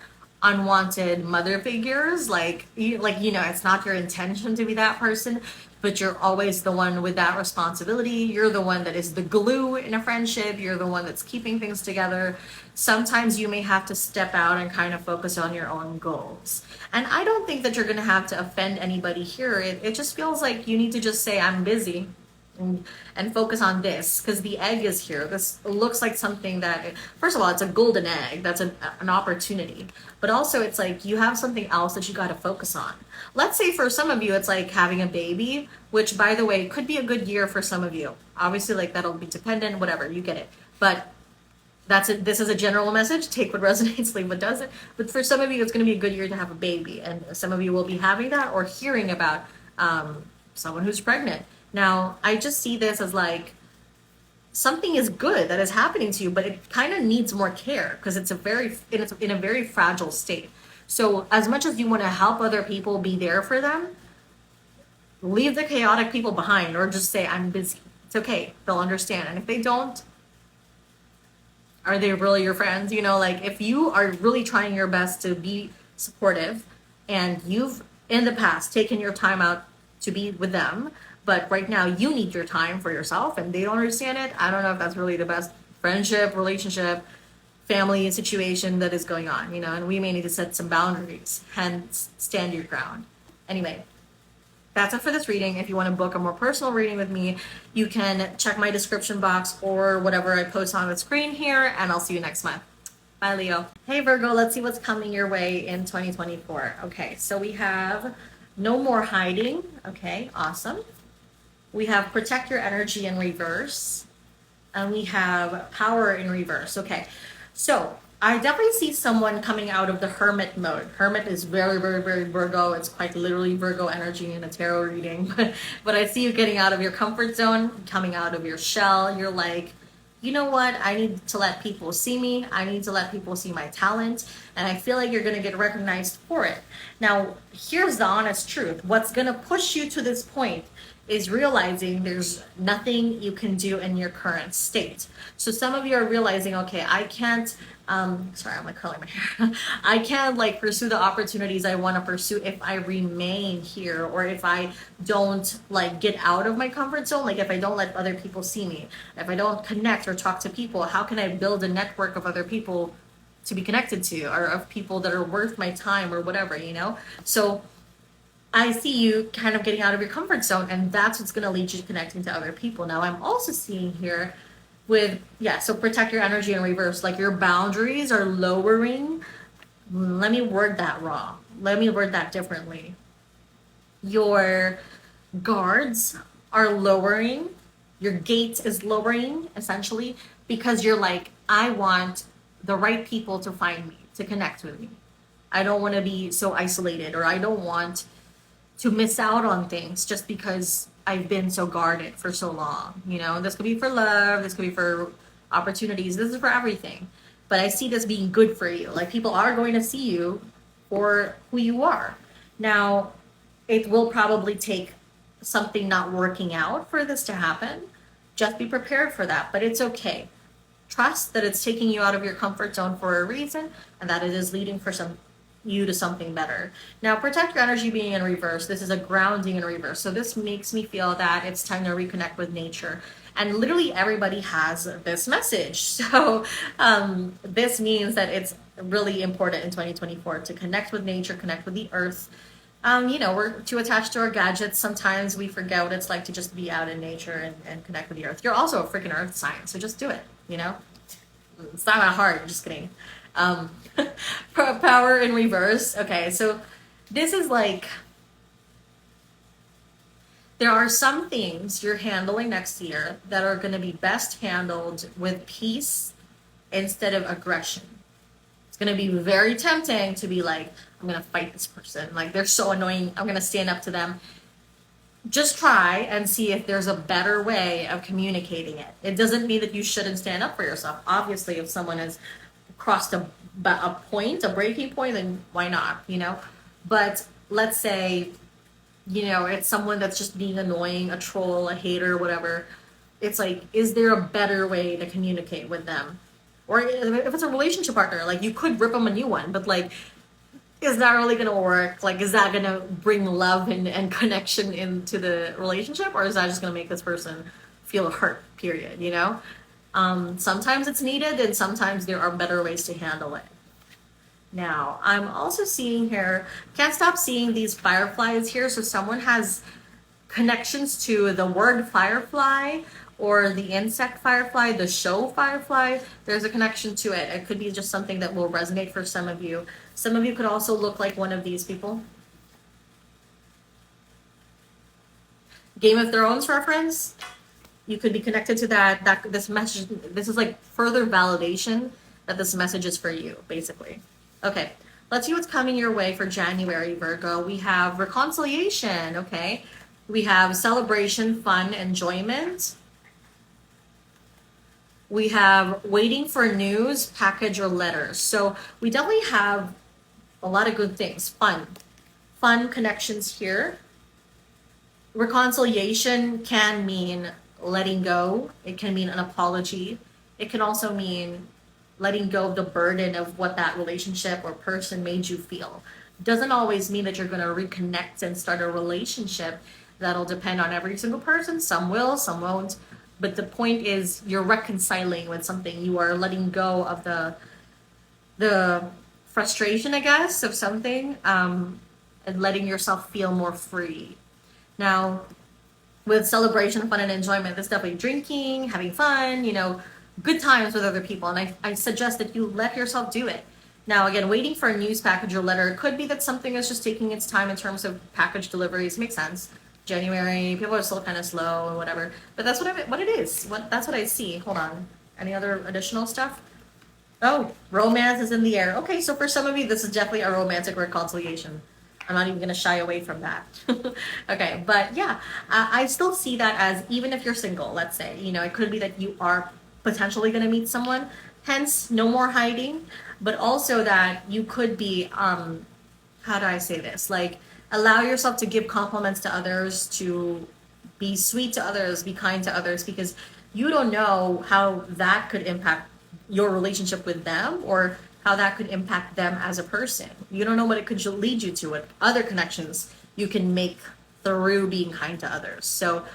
unwanted mother figures, like you know, it's not your intention to be that person, but you're always the one with that responsibility. You're the one that is the glue in a friendship. You're the one that's keeping things together. Sometimes you may have to step out and kind of focus on your own goals. And I don't think that you're going to have to offend anybody here. It just feels like you need to just say, I'm busy. And focus on this, because the egg is here. This looks like something that, first of all, it's a golden egg. That's an opportunity. But also it's like you have something else that you got to focus on. Let's say for some of you, it's like having a baby, which, by the way, could be a good year for some of you. Obviously, like that'll be dependent, whatever, you get it. But that's it. This is a general message. Take what resonates, leave what doesn't. But for some of you, it's going to be a good year to have a baby. And some of you will be having that or hearing about someone who's pregnant. Now, I just see this as like something is good that is happening to you, but it kind of needs more care because it's in a very fragile state. So as much as you want to help other people, be there for them, leave the chaotic people behind, or just say, I'm busy. It's okay. They'll understand. And if they don't, are they really your friends? You know, like if you are really trying your best to be supportive and you've in the past taken your time out to be with them, but right now you need your time for yourself and they don't understand it, I don't know if that's really the best friendship, relationship, family situation that is going on, you know, and we may need to set some boundaries, hence stand your ground. Anyway, that's it for this reading. If you want to book a more personal reading with me, you can check my description box or whatever I post on the screen here, and I'll see you next month. Bye, Leo. Hey, Virgo, let's see what's coming your way in 2024. Okay, so we have no more hiding. Okay, awesome. We have protect your energy in reverse, and we have power in reverse. Okay, so I definitely see someone coming out of the hermit mode. Hermit is very, very, very Virgo. It's quite literally Virgo energy in a tarot reading. But I see you getting out of your comfort zone, coming out of your shell. You're like, you know what? I need to let people see me. I need to let people see my talent. And I feel like you're going to get recognized for it. Now, here's the honest truth. What's going to push you to this point is realizing there's nothing you can do in your current state. So some of you are realizing, okay, I can't, sorry, I'm like curling my hair. I can't like pursue the opportunities I want to pursue if I remain here, or if I don't like get out of my comfort zone, like if I don't let other people see me, if I don't connect or talk to people, how can I build a network of other people to be connected to, or of people that are worth my time or whatever, you know? So I see you kind of getting out of your comfort zone, and that's what's going to lead you to connecting to other people. Now, I'm also seeing here with, yeah, so protect your energy in reverse, like your boundaries are lowering. Let me word that wrong. Let me word that differently. Your guards are lowering. Your gate is lowering, essentially, because you're like, I want the right people to find me, to connect with me. I don't want to be so isolated, or I don't want to miss out on things just because I've been so guarded for so long. You know, this could be for love, this could be for opportunities, this is for everything. But I see this being good for you. Like, people are going to see you for who you are. Now, it will probably take something not working out for this to happen. Just be prepared for that, but it's okay. Trust that it's taking you out of your comfort zone for a reason, and that it is leading for you to something better. Now, protect your energy being in reverse. This is a grounding in reverse. So this makes me feel that it's time to reconnect with nature. And literally everybody has this message. So this means that it's really important in 2024 to connect with nature, connect with the earth. You know, we're too attached to our gadgets. Sometimes we forget what it's like to just be out in nature and connect with the earth. You're also a freaking earth sign, so just do it, you know? It's not that hard, just kidding. Um, Power in reverse. Okay, so this is like, there are some things you're handling next year that are going to be best handled with peace instead of aggression. It's going to be very tempting to be like, I'm going to fight this person. Like, they're so annoying. I'm going to stand up to them. Just try and see if there's a better way of communicating it. It doesn't mean that you shouldn't stand up for yourself. Obviously, if someone has crossed a point, a breaking point, then why not, you know? But let's say, you know, it's someone that's just being annoying, a troll, a hater, whatever. It's like, is there a better way to communicate with them? Or if it's a relationship partner, like, you could rip them a new one, but like, is that really gonna work? Like, is that gonna bring love and connection into the relationship, or is that just gonna make this person feel hurt, period, you know? Sometimes it's needed, and sometimes there are better ways to handle it. Now, I'm also seeing here, can't stop seeing these fireflies here. So someone has connections to the word firefly or the insect firefly, the show firefly. There's a connection to it. It could be just something that will resonate for some of you. Some of you could also look like one of these people. Game of Thrones reference. You could be connected to that. This message, this is like further validation that this message is for you, basically. Okay, let's see what's coming your way for January, Virgo. We have reconciliation, okay? We have celebration, fun, enjoyment. We have waiting for news, package, or letters. So we definitely have a lot of good things. Fun connections here. Reconciliation can mean letting go. It can mean an apology. It can also mean letting go of the burden of what that relationship or person made you feel. Doesn't always mean that you're going to reconnect and start a relationship. That'll depend on every single person. Some will, some won't. But the point is, you're reconciling with something. You are letting go of the frustration, I guess, of something, and letting yourself feel more free. Now, with celebration, fun, and enjoyment, there's definitely drinking, having fun, you know, good times with other people. And I suggest that you let yourself do it. Now, again, waiting for a news package or letter, it could be that something is just taking its time in terms of package deliveries. Makes sense. January, people are still kind of slow or whatever. But that's what it is. That's what I see. Hold on. Any other additional stuff? Oh, romance is in the air. Okay, so for some of you, this is definitely a romantic reconciliation. I'm not even going to shy away from that. Okay, but yeah, I still see that as, even if you're single, let's say, you know, it could be that you are potentially going to meet someone, hence no more hiding, but also that you could be, how do I say this? Like, allow yourself to give compliments to others, to be sweet to others, be kind to others, because you don't know how that could impact your relationship with them, or how that could impact them as a person. You don't know what it could lead you to, what other connections you can make through being kind to others. So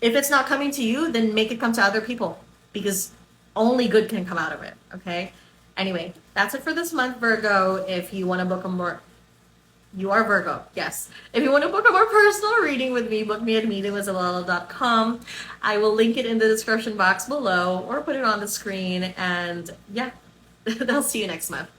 if it's not coming to you, then make it come to other people, because only good can come out of it, okay? Anyway, that's it for this month, Virgo. If you want to book a more, you are Virgo, yes. If you want to book a more personal reading with me, book me at meetingwithZalala.com. I will link it in the description box below, or put it on the screen, and yeah, I'll see you next month.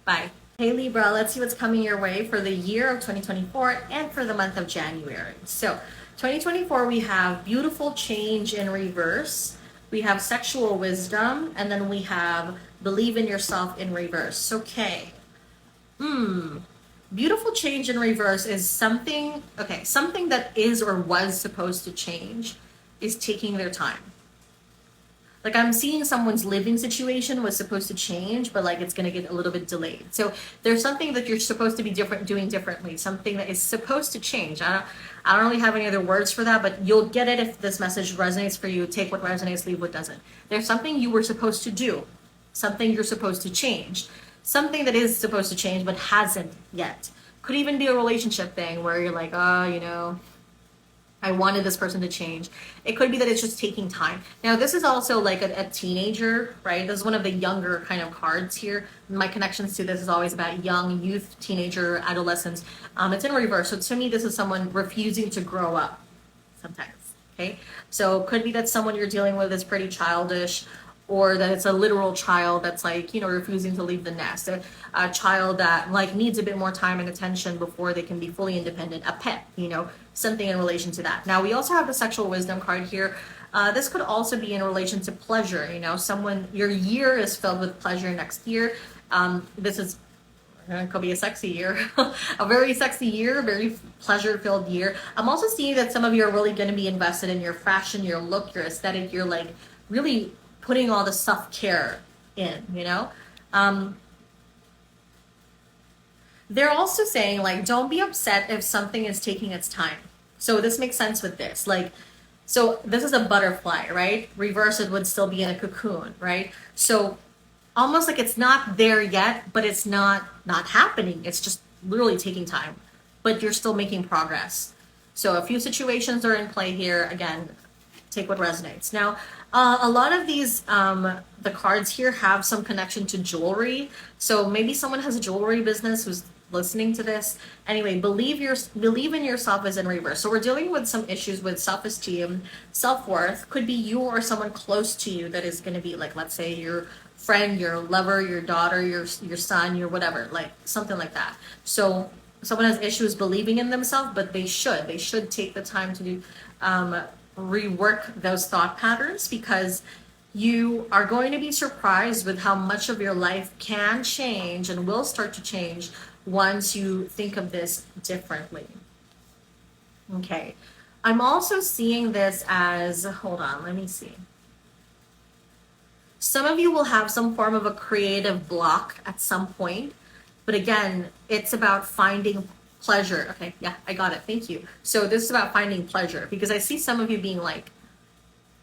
Bye. Hey Libra, let's see what's coming your way for the year of 2024 and for the month of January. So 2024, we have beautiful change in reverse. We have sexual wisdom, and then we have believe in yourself in reverse. Okay. Beautiful change in reverse is something, okay, something that is or was supposed to change is taking their time. Like, I'm seeing someone's living situation was supposed to change, but like it's going to get a little bit delayed. So there's something that you're supposed to be doing differently, something that is supposed to change. I don't really have any other words for that, but you'll get it if this message resonates for you. Take what resonates, leave what doesn't. There's something you were supposed to do, something you're supposed to change, something that is supposed to change but hasn't yet. Could even be a relationship thing where you're like, oh, you know, I wanted this person to change. It could be that it's just taking time. Now, this is also like a teenager, right? This is one of the younger kind of cards here. My connections to this is always about young, youth, teenager, adolescents. It's in reverse. So to me, this is someone refusing to grow up sometimes, okay? So it could be that someone you're dealing with is pretty childish, or that it's a literal child that's like, you know, refusing to leave the nest. A child that like needs a bit more time and attention before they can be fully independent. A pet, you know, something in relation to that. Now we also have the sexual wisdom card here. This could also be in relation to pleasure. You know, someone, your year is filled with pleasure next year. This is, it could be a sexy year, a very sexy year, very pleasure-filled year. I'm also seeing that some of you are really going to be invested in your fashion, your look, your aesthetic. You're like really putting all the self-care in, you know? They're also saying, like, don't be upset if something is taking its time. So this makes sense with this. Like, so this is a butterfly, right? Reverse, it would still be in a cocoon, right? So almost like it's not there yet, but it's not happening. It's just literally taking time, but you're still making progress. So a few situations are in play here. Again, take what resonates. Now, a lot of these, the cards here have some connection to jewelry. So maybe someone has a jewelry business who's listening to this. Anyway, believe in yourself is in reverse. So we're dealing with some issues with self-esteem, self-worth. Could be you or someone close to you that is going to be like, let's say your friend, your lover, your daughter, your son, your whatever, like something like that. So someone has issues believing in themselves, but they should take the time to do, rework those thought patterns, because you are going to be surprised with how much of your life can change and will start to change once you think of this differently. Okay. I'm also seeing this as, hold on, let me see. Some of you will have some form of a creative block at some point, but again, it's about finding pleasure. Okay, yeah, I got it. Thank you. So this is about finding pleasure, because I see some of you being like,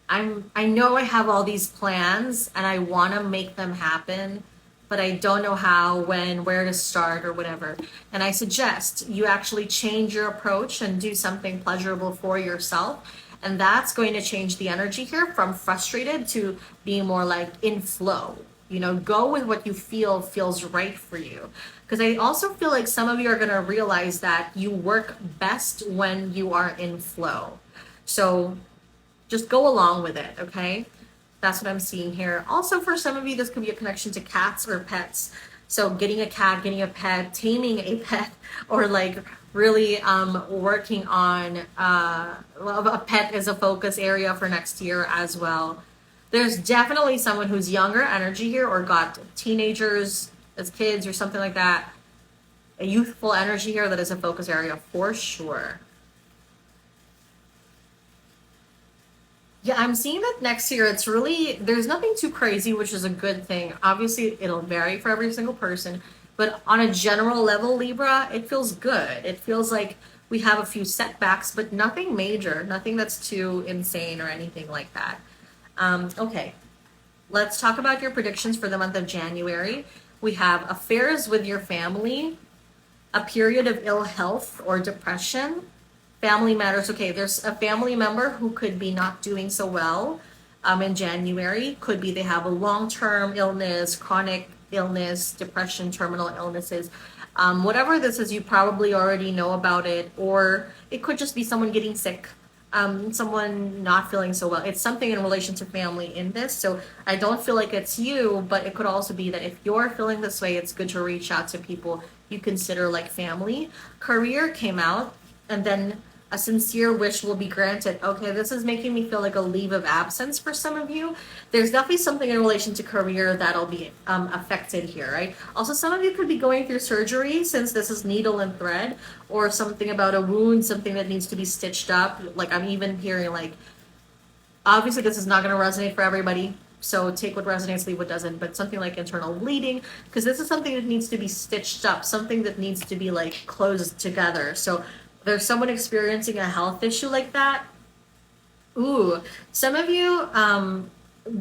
I know I have all these plans and I want to make them happen, but I don't know how, when, where to start or whatever. And I suggest you actually change your approach and do something pleasurable for yourself. And that's going to change the energy here from frustrated to being more like in flow. You know, go with what you feel feels right for you. Because I also feel like some of you are going to realize that you work best when you are in flow. So just go along with it, okay? That's what I'm seeing here. Also, for some of you, this could be a connection to cats or pets. So getting a cat, getting a pet, taming a pet, or like really working on a pet as a focus area for next year as well. There's definitely someone who's younger energy here, or got teenagers as kids or something like that. A youthful energy here that is a focus area for sure. Yeah, I'm seeing that next year, it's really, there's nothing too crazy, which is a good thing. Obviously, it'll vary for every single person, but on a general level, Libra, it feels good. It feels like we have a few setbacks, but nothing major, nothing that's too insane or anything like that. Okay, let's talk about your predictions for the month of January. We have affairs with your family, a period of ill health or depression, family matters. Okay, there's a family member who could be not doing so well in January. Could be they have a long-term illness, chronic illness, depression, terminal illnesses. Whatever this is, you probably already know about it, or it could just be someone getting sick, someone not feeling so well. It's something in relation to family in this. So I don't feel like it's you, but it could also be that if you're feeling this way, it's good to reach out to people you consider like family. Career came out, and then a sincere wish will be granted. Okay, this is making me feel like a leave of absence for some of you. There's definitely something in relation to career that'll be affected here, right? Also, some of you could be going through surgery, since this is needle and thread, or something about a wound, something that needs to be stitched up. Like, I'm even hearing like, obviously this is not going to resonate for everybody, so take what resonates, leave what doesn't, but something like internal bleeding, because this is something that needs to be stitched up, something that needs to be like closed together. So there's someone experiencing a health issue like that. Ooh, some of you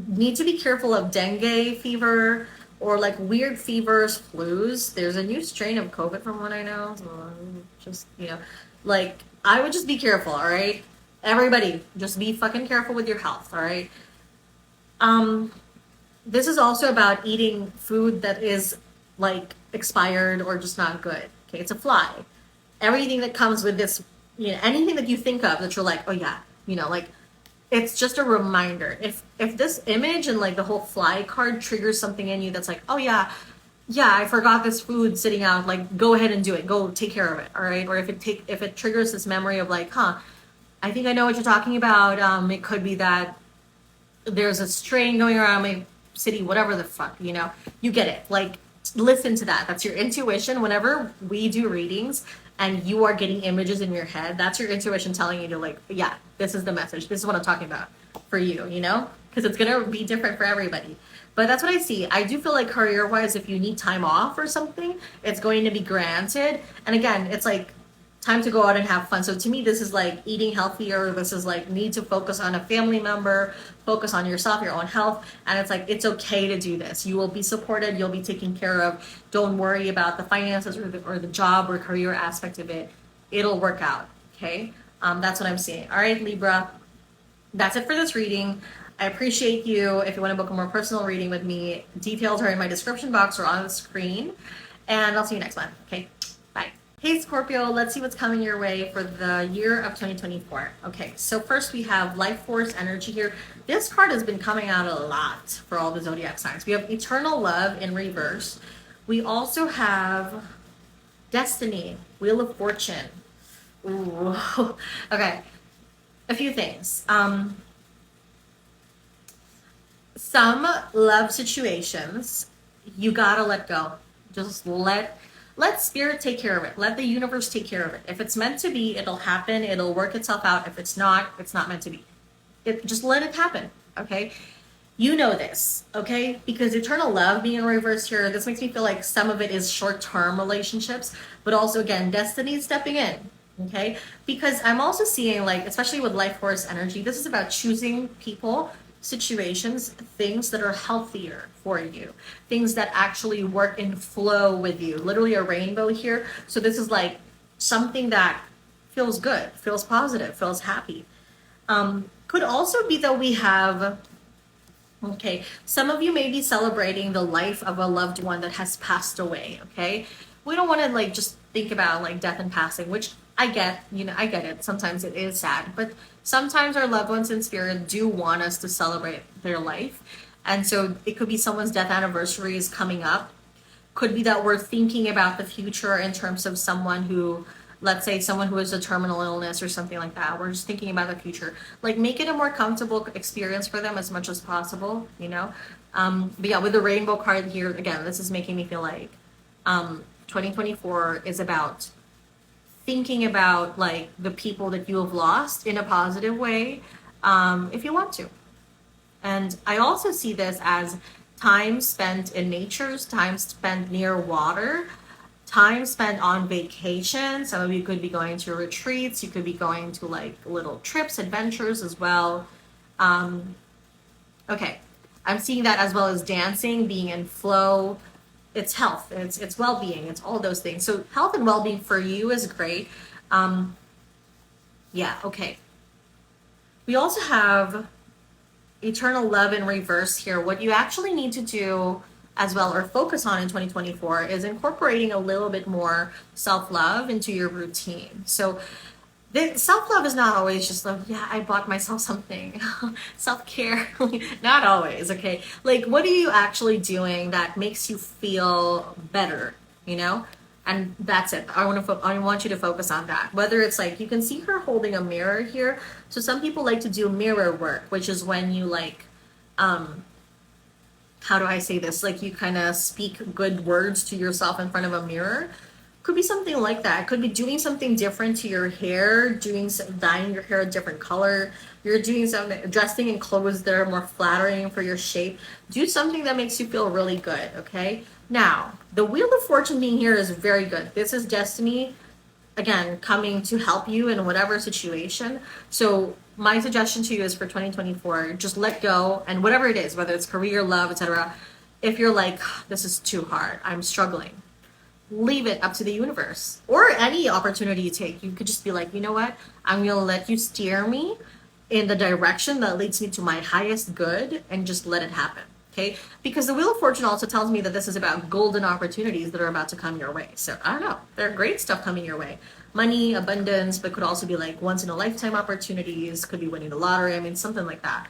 need to be careful of dengue fever, or like weird fevers, flus. There's a new strain of COVID from what I know. So just, you know, like, I would just be careful, all right? Everybody, just be fucking careful with your health, all right? This is also about eating food that is like expired or just not good. Okay, it's a fly. Everything that comes with this, you know, anything that you think of that you're like, oh yeah, you know, like it's just a reminder. If this image and like the whole fly card triggers something in you that's like, oh yeah, I forgot this food sitting out, like go ahead and do it. Go take care of it, all right? Or if it triggers this memory of like, huh, I think I know what you're talking about. It could be that there's a strain going around my city, whatever the fuck, you know, you get it. Like, listen to that. That's your intuition. Whenever we do readings and you are getting images in your head, that's your intuition telling you to like, yeah, this is the message. This is what I'm talking about for you, you know, because it's going to be different for everybody. But that's what I see. I do feel like career-wise, if you need time off or something, it's going to be granted. And again, it's like time to go out and have fun. So to me, this is like eating healthier. This is like need to focus on a family member, focus on yourself, your own health. And it's like, it's okay to do this. You will be supported. You'll be taken care of. Don't worry about the finances or the job or career aspect of it. It'll work out. Okay. That's what I'm seeing. All right, Libra. That's it for this reading. I appreciate you. If you want to book a more personal reading with me, details are in my description box or on the screen. And I'll see you next month. Okay. Bye. Hey Scorpio, let's see what's coming your way for the year of 2024. Okay, so first we have life force energy here. This card has been coming out a lot for all the zodiac signs. We have eternal love in reverse. We also have destiny, wheel of fortune. Ooh, okay, a few things. Some love situations, you gotta let go. Just let spirit take care of it. Let the universe take care of it. If it's meant to be, it'll happen. It'll work itself out. If it's not meant to be. Just let it happen, okay? You know this, okay? Because eternal love being in reverse here, this makes me feel like some of it is short-term relationships, but also, again, destiny stepping in, okay? Because I'm also seeing, like, especially with life force energy, this is about choosing people, situations, things that are healthier for you, things that actually work in flow with you. Literally a rainbow here. So this is like something that feels good, feels positive, feels happy. Could also be that we have, okay, some of you may be celebrating the life of a loved one that has passed away, okay? We don't want to like just think about like death and passing, which I get, you know, I get it. Sometimes it is sad, but sometimes our loved ones in spirit do want us to celebrate their life. And so it could be someone's death anniversary is coming up. Could be that we're thinking about the future in terms of someone who, let's say someone who has a terminal illness or something like that. We're just thinking about the future. Like make it a more comfortable experience for them as much as possible, you know? But yeah, with the rainbow card here, again, this is making me feel like 2024 is about thinking about like the people that you have lost in a positive way, if you want to. And I also see this as time spent in nature, time spent near water, time spent on vacation. Some of you could be going to retreats. You could be going to like little trips, adventures as well. Okay, I'm seeing that as well as dancing, being in flow. It's health, it's well-being, it's all those things. So health and well-being for you is great. Yeah, okay. We also have eternal love in reverse here. What you actually need to do as well or focus on in 2024 is incorporating a little bit more self-love into your routine. So the self-love is not always just like, yeah, I bought myself something. Self-care, not always, okay? Like, what are you actually doing that makes you feel better, you know? And that's it. I want you to focus on that. Whether it's like, you can see her holding a mirror here. So some people like to do mirror work, which is when you like, how do I say this? Like you kind of speak good words to yourself in front of a mirror. Could be something like that. Could be doing something different to your hair, dyeing your hair a different color. You're doing something, dressing in clothes that are more flattering for your shape. Do something that makes you feel really good, okay? Now, the Wheel of Fortune being here is very good. This is destiny, again, coming to help you in whatever situation. So my suggestion to you is for 2024, just let go, and whatever it is, whether it's career, love, etc. If you're like, this is too hard, I'm struggling, leave it up to the universe, or any opportunity you take. You could just be like, you know what? I'm going to let you steer me in the direction that leads me to my highest good and just let it happen. Okay? Because the Wheel of Fortune also tells me that this is about golden opportunities that are about to come your way. So I don't know. There are great stuff coming your way. Money, abundance, but could also be like once in a lifetime opportunities, could be winning the lottery. I mean, something like that.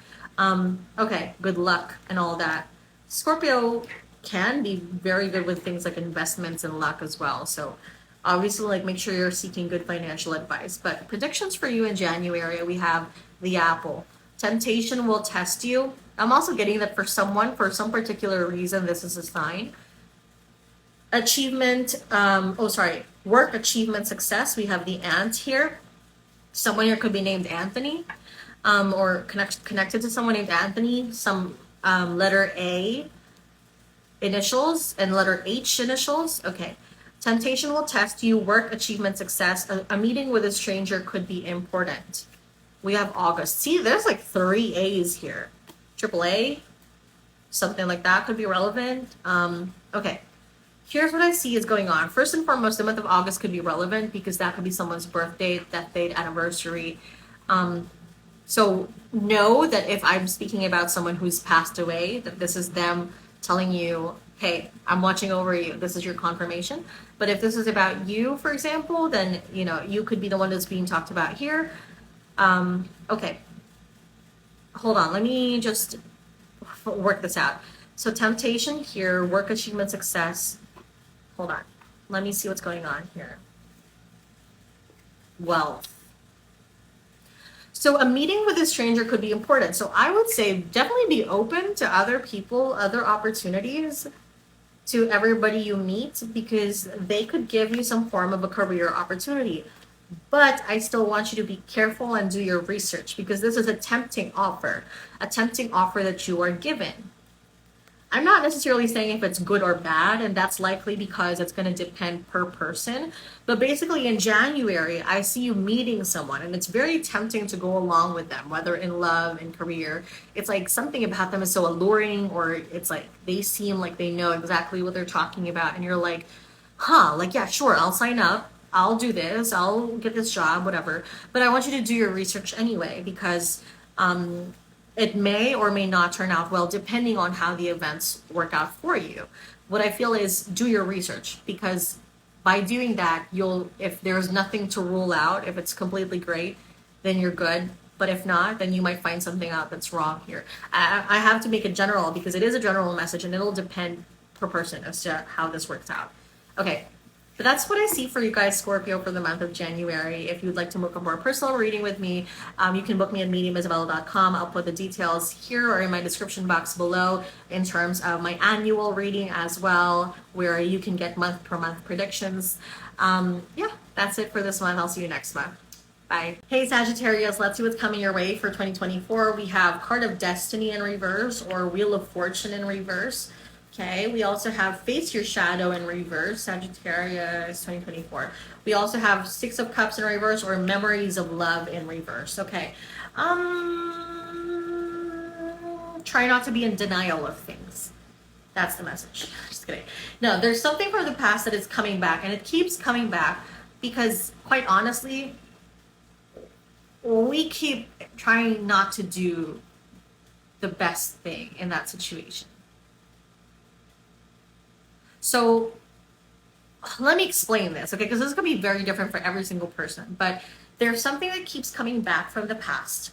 Okay, good luck and all that. Scorpio can be very good with things like investments and luck as well. So obviously, like, make sure you're seeking good financial advice. But predictions for you in January, we have the Apple. Temptation will test you. I'm also getting that for someone, for some particular reason, this is a sign. Achievement, work, achievement, success. We have the Ant here. Someone here could be named Anthony, or connected to someone named Anthony. Some letter A initials and letter H initials. Okay. Temptation will test you. Work, achievement, success. A meeting with a stranger could be important. We have August. See, there's like 3 A's here. Triple A, something like that could be relevant. Okay. Here's what I see is going on. First and foremost, the month of August could be relevant because that could be someone's birth date, death date, anniversary. So know that if I'm speaking about someone who's passed away, that this is them telling you, hey, I'm watching over you. This is your confirmation. But if this is about you, for example, then, you know, you could be the one that's being talked about here. Okay. Hold on. Let me just work this out. So temptation here, work, achievement, success. Hold on. Let me see what's going on here. Wealth. So a meeting with a stranger could be important. So I would say definitely be open to other people, other opportunities, to everybody you meet, because they could give you some form of a career opportunity. But I still want you to be careful and do your research, because this is a tempting offer that you are given. I'm not necessarily saying if it's good or bad, and that's likely because it's going to depend per person. But basically in January, I see you meeting someone, and it's very tempting to go along with them, whether in love, in career. It's like something about them is so alluring, or it's like they seem like they know exactly what they're talking about. And you're like, huh, like, yeah, sure, I'll sign up. I'll do this. I'll get this job, whatever. But I want you to do your research anyway, because it may or may not turn out well depending on how the events work out for you. What I feel is do your research, because by doing that, if there's nothing to rule out, if it's completely great, then you're good. But if not, then you might find something out that's wrong here. I have to make it general because it is a general message, and it'll depend per person as to how this works out. Okay. But that's what I see for you guys, Scorpio, for the month of January. If you'd like to book a more personal reading with me, you can book me at mediumisabella.com. I'll put the details here or in my description box below in terms of my annual reading as well, where you can get month per month predictions. Yeah, that's it for this month. I'll see you next month. Bye. Hey Sagittarius, let's see what's coming your way for 2024. We have Card of Destiny in reverse, or Wheel of Fortune in reverse. Okay, we also have Face Your Shadow in reverse, Sagittarius 2024. We also have Six of Cups in reverse, or Memories of Love in reverse. Okay. Try not to be in denial of things. That's the message. Just kidding. No, there's something from the past that is coming back, and it keeps coming back because, quite honestly, we keep trying not to do the best thing in that situation. So let me explain this, okay? Because this is going to be very different for every single person. But there's something that keeps coming back from the past.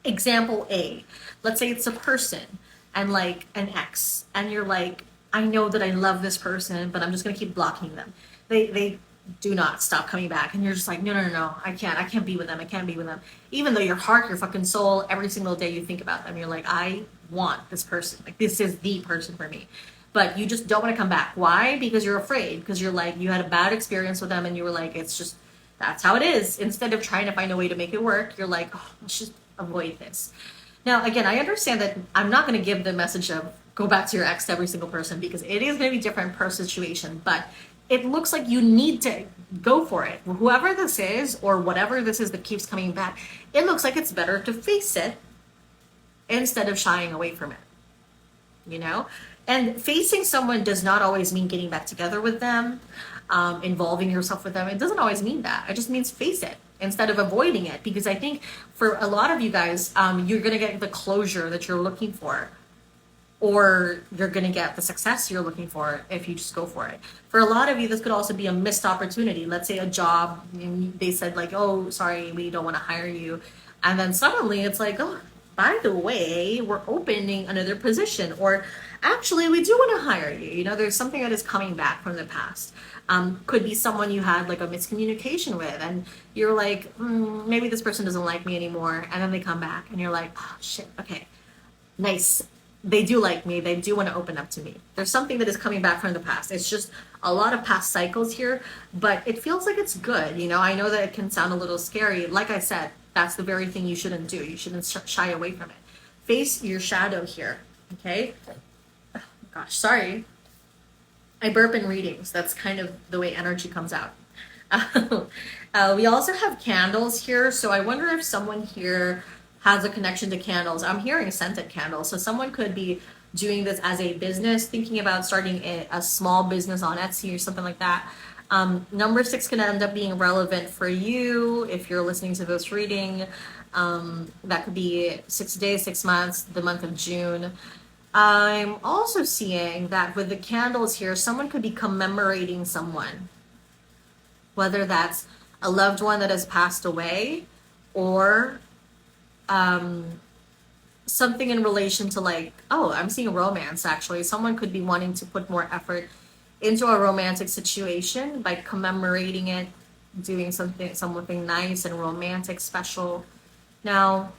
Example A. Let's say it's a person and like an ex. And you're like, I know that I love this person, but I'm just going to keep blocking them. They do not stop coming back. And you're just like, no, I can't be with them. I can't be with them. Even though your heart, your fucking soul, every single day you think about them, you're like, I want this person. Like, this is the person for me. But you just don't want to come back. Why? Because you're afraid. Because you're like, you had a bad experience with them and you were like, it's just, that's how it is. Instead of trying to find a way to make it work, you're like, oh, let's just avoid this. Now, again, I understand that I'm not going to give the message of go back to your ex to every single person, because it is going to be different per situation. But it looks like you need to go for it. Whoever this is, or whatever this is that keeps coming back, it looks like it's better to face it instead of shying away from it. You know? And facing someone does not always mean getting back together with them, involving yourself with them. It doesn't always mean that. It just means face it instead of avoiding it. Because I think for a lot of you guys, you're going to get the closure that you're looking for, or you're going to get the success you're looking for if you just go for it. For a lot of you, this could also be a missed opportunity. Let's say a job, and they said like, oh, sorry, we don't want to hire you. And then suddenly it's like, oh, by the way, we're opening another position, or actually we do want to hire you. You know, there's something that is coming back from the past. Could be someone you had like a miscommunication with, and you're like, maybe this person doesn't like me anymore. And then they come back and you're like, oh shit, okay, nice. They do like me. They do want to open up to me. There's something that is coming back from the past. It's just a lot of past cycles here, but it feels like it's good. You know, I know that it can sound a little scary. Like I said, that's the very thing you shouldn't do. You shouldn't shy away from it. Face your shadow here. Okay. Oh, gosh, sorry. I burp in readings. That's kind of the way energy comes out. We also have candles here. So I wonder if someone here has a connection to candles. I'm hearing scented candles. So someone could be doing this as a business, thinking about starting a small business on Etsy or something like that. Number 6 can end up being relevant for you if you're listening to this reading. That could be 6 days, 6 months, the month of June. I'm also seeing that with the candles here, someone could be commemorating someone, whether that's a loved one that has passed away, or something in relation to like, oh, I'm seeing romance actually. Someone could be wanting to put more effort into a romantic situation by commemorating it, doing something nice and romantic, special. Now,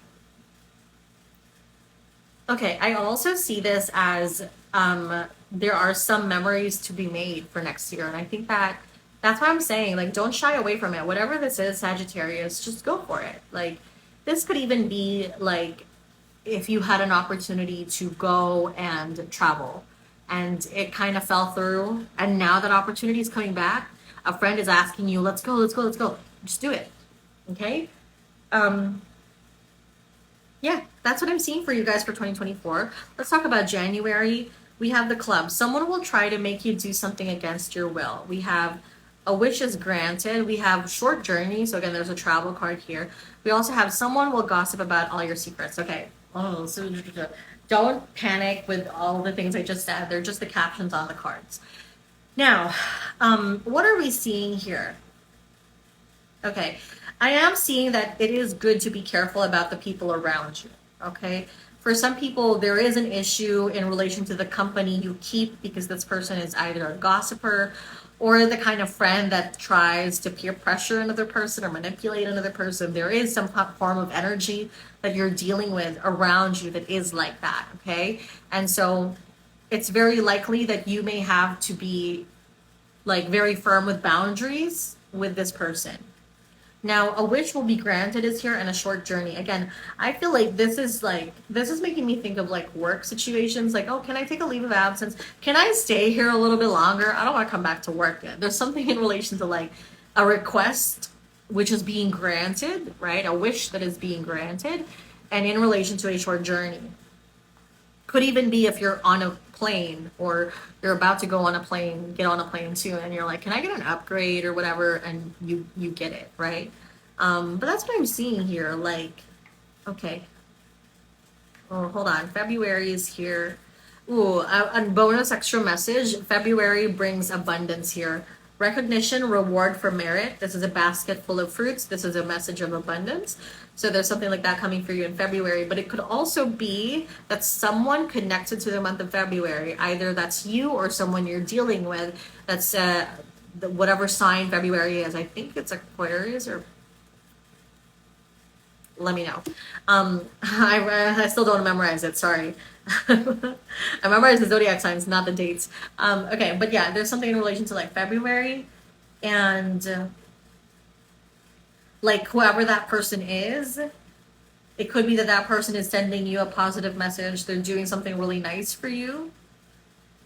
okay, I also see this as there are some memories to be made for next year. And I think that's why I'm saying, like, don't shy away from it. Whatever this is, Sagittarius, just go for it. Like, this could even be like if you had an opportunity to go and travel and it kind of fell through, and now that opportunity is coming back, a friend is asking you, let's go, let's go, let's go. Just do it. Okay? Yeah, that's what I'm seeing for you guys for 2024. Let's talk about January. We have the club. Someone will try to make you do something against your will. We have a wish is granted. We have short journey. So again, there's a travel card here. We also have someone will gossip about all your secrets. Okay. Oh, so don't panic with all the things I just said. They're just the captions on the cards. Now, what are we seeing here? Okay. I am seeing that it is good to be careful about the people around you. Okay. For some people, there is an issue in relation to the company you keep, because this person is either a gossiper or the kind of friend that tries to peer pressure another person or manipulate another person. There is some form of energy that you're dealing with around you that is like that, okay? And so it's very likely that you may have to be like very firm with boundaries with this person. Now, a wish will be granted is here, and a short journey. Again, I feel like this is making me think of like work situations. Like, oh, can I take a leave of absence? Can I stay here a little bit longer? I don't want to come back to work yet. There's something in relation to like a request which is being granted, right? A wish that is being granted, and in relation to a short journey. Could even be if you're on a plane or you're about to go on a plane, get on a plane too, and you're like, can I get an upgrade or whatever? And you get it, right? But that's what I'm seeing here. Like, okay. Oh, hold on. February is here. Ooh, a bonus extra message. February brings abundance here. Recognition, reward for merit. This is a basket full of fruits. This is a message of abundance. So there's something like that coming for you in February. But it could also be that someone connected to the month of February, either that's you or someone you're dealing with, that's whatever sign February is. I think it's Aquarius, or let me know. I still don't memorize it. Sorry. I memorize the zodiac signs, not the dates. Okay, but yeah, there's something in relation to like February, and like whoever that person is, it could be that that person is sending you a positive message. They're doing something really nice for you.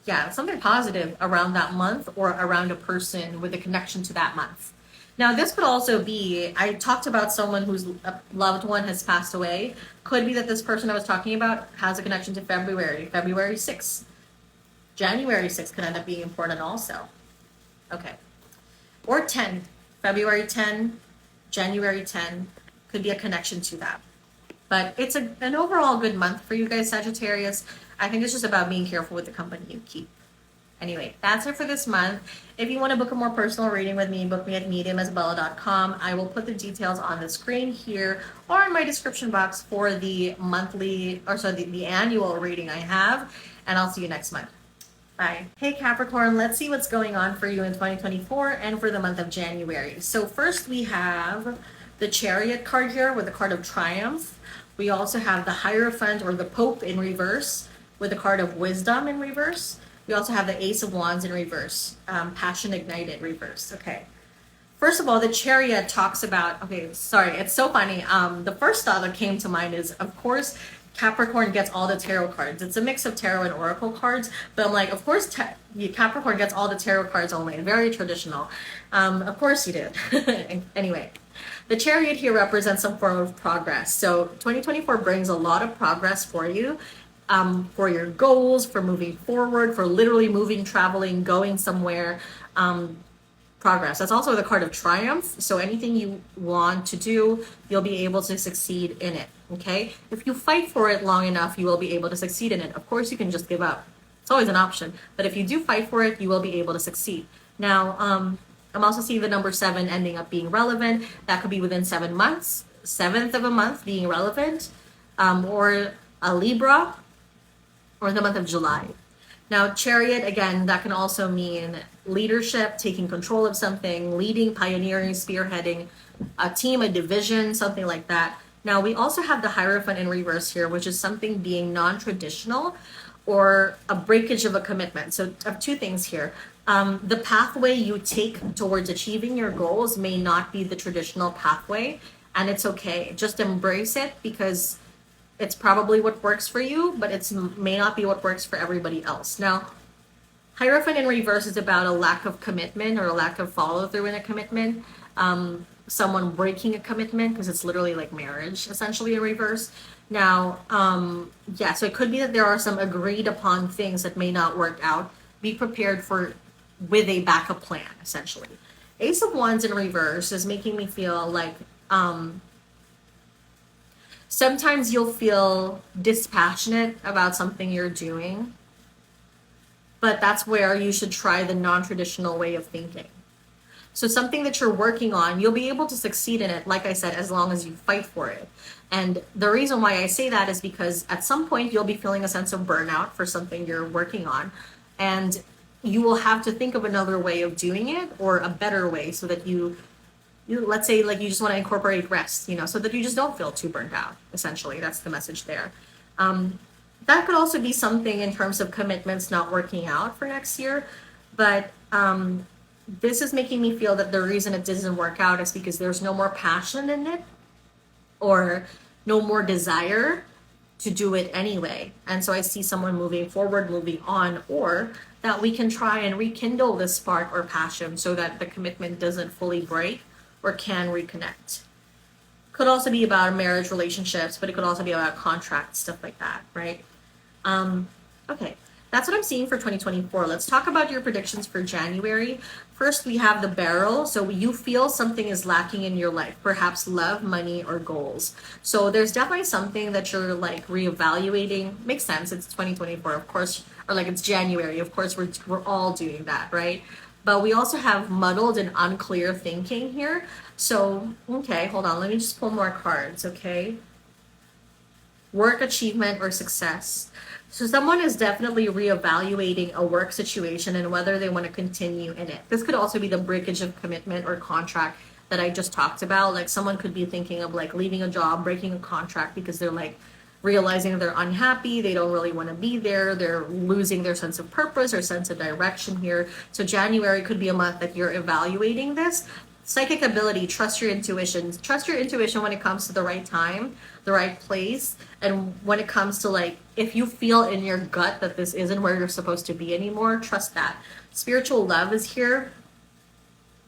Yeah, something positive around that month or around a person with a connection to that month. Now, this could also be, I talked about someone whose loved one has passed away. Could be that this person I was talking about has a connection to February 6th. January 6th could end up being important also. Okay. Or 10, February 10, January 10 could be a connection to that. But it's an overall good month for you guys, Sagittarius. I think it's just about being careful with the company you keep. Anyway, that's it for this month. If you want to book a more personal reading with me, book me at mediumisabella.com. I will put the details on the screen here or in my description box for the the annual reading I have. And I'll see you next month. Bye. Hey Capricorn, let's see what's going on for you in 2024 and for the month of January. So first we have the Chariot card here with the card of Triumph. We also have the Hierophant or the Pope in reverse with the card of Wisdom in reverse. We also have the Ace of Wands in reverse, Passion Ignited reverse. Okay. First of all, the Chariot talks about, okay, sorry, it's so funny. The first thought that came to mind is, of course, Capricorn gets all the tarot cards. It's a mix of tarot and oracle cards, but I'm like, of course, Capricorn gets all the tarot cards only. Very traditional. Of course you did. Anyway, the Chariot here represents some form of progress. So 2024 brings a lot of progress for you. For your goals, for moving forward, for literally moving, traveling, going somewhere, progress. That's also the card of Triumph. So anything you want to do, you'll be able to succeed in it. Okay. If you fight for it long enough, you will be able to succeed in it. Of course, you can just give up. It's always an option. But if you do fight for it, you will be able to succeed. Now, I'm also seeing the number 7 ending up being relevant. That could be within 7 months, 7th of a month being relevant, or a Libra, or the month of July. Now, Chariot, again, that can also mean leadership, taking control of something, leading, pioneering, spearheading a team, a division, something like that. Now, we also have the Hierophant in reverse here, which is something being non-traditional or a breakage of a commitment. So I have 2 things here. The pathway you take towards achieving your goals may not be the traditional pathway, and it's okay. Just embrace it because it's probably what works for you, but it may not be what works for everybody else. Now, Hierophant in reverse is about a lack of commitment or a lack of follow through in a commitment. Someone breaking a commitment, because it's literally like marriage, essentially in reverse. Now, yeah, so it could be that there are some agreed upon things that may not work out. Be prepared with a backup plan, essentially. Ace of Wands in reverse is making me feel like, sometimes you'll feel dispassionate about something you're doing, but that's where you should try the non-traditional way of thinking. So something that you're working on, you'll be able to succeed in it, like I said, as long as you fight for it. And the reason why I say that is because at some point you'll be feeling a sense of burnout for something you're working on, and you will have to think of another way of doing it or a better way so that you let's say like you just want to incorporate rest, so that you just don't feel too burnt out. Essentially, that's the message there. That could also be something in terms of commitments not working out for next year. But this is making me feel that the reason it doesn't work out is because there's no more passion in it or no more desire to do it anyway. And so I see someone moving forward, moving on, or that we can try and rekindle this spark or passion so that the commitment doesn't fully break or can reconnect. Could also be about marriage relationships, but it could also be about contracts, stuff like that, right? Okay, that's what I'm seeing for 2024. Let's talk about your predictions for January. First, we have the Barrel. So you feel something is lacking in your life, perhaps love, money, or goals. So there's definitely something that you're like reevaluating. Makes sense. It's 2024, of course, or like it's January. Of course, we're all doing that, right? But we also have muddled and unclear thinking here. So, okay, hold on. Let me just pull more cards, okay? Work, achievement, or success. So someone is definitely reevaluating a work situation and whether they want to continue in it. This could also be the breakage of commitment or contract that I just talked about. Like someone could be thinking of like leaving a job, breaking a contract because they're like realizing they're unhappy, they don't really want to be there, they're losing their sense of purpose or sense of direction here. So January could be a month that you're evaluating this. Psychic ability, trust your intuition. Trust your intuition when it comes to the right time, the right place, and when it comes to like, if you feel in your gut that this isn't where you're supposed to be anymore, trust that. Spiritual love is here.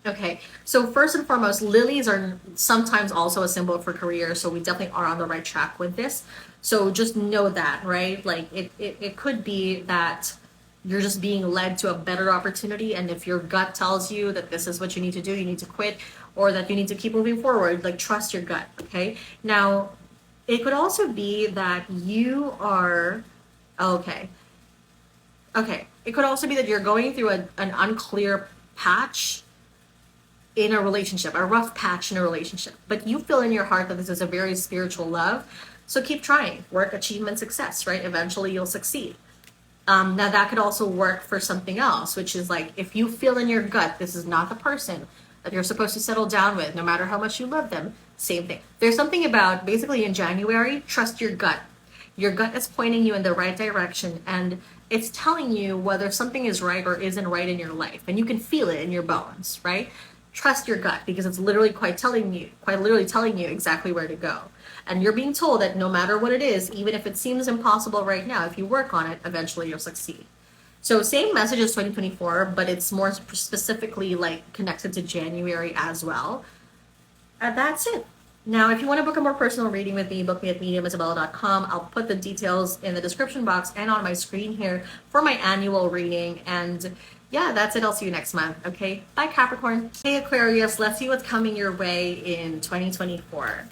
Okay, so first and foremost, lilies are sometimes also a symbol for career, so we definitely are on the right track with this. So just know that, right? Like it could be that you're just being led to a better opportunity. And if your gut tells you that this is what you need to do, you need to quit, or that you need to keep moving forward, like trust your gut. Okay. Now, it could also be that you are, okay. Okay. It could also be that you're going through an unclear patch in a relationship, a rough patch in a relationship, but you feel in your heart that this is a very spiritual love. So keep trying, work, achievement, success, right? Eventually you'll succeed. Now that could also work for something else, which is like, if you feel in your gut, this is not the person that you're supposed to settle down with, no matter how much you love them, same thing. There's something about basically in January, trust your gut. Your gut is pointing you in the right direction, and it's telling you whether something is right or isn't right in your life. And you can feel it in your bones, right? Trust your gut, because it's literally quite literally telling you exactly where to go. And you're being told that no matter what it is, even if it seems impossible right now, if you work on it, eventually you'll succeed. So same message as 2024, but it's more specifically like connected to January as well. And that's it. Now, if you want to book a more personal reading with me, book me at mediumisabella.com. I'll put the details in the description box and on my screen here for my annual reading. And yeah, that's it. I'll see you next month. Okay. Bye, Capricorn. Hey, Aquarius. Let's see what's coming your way in 2024.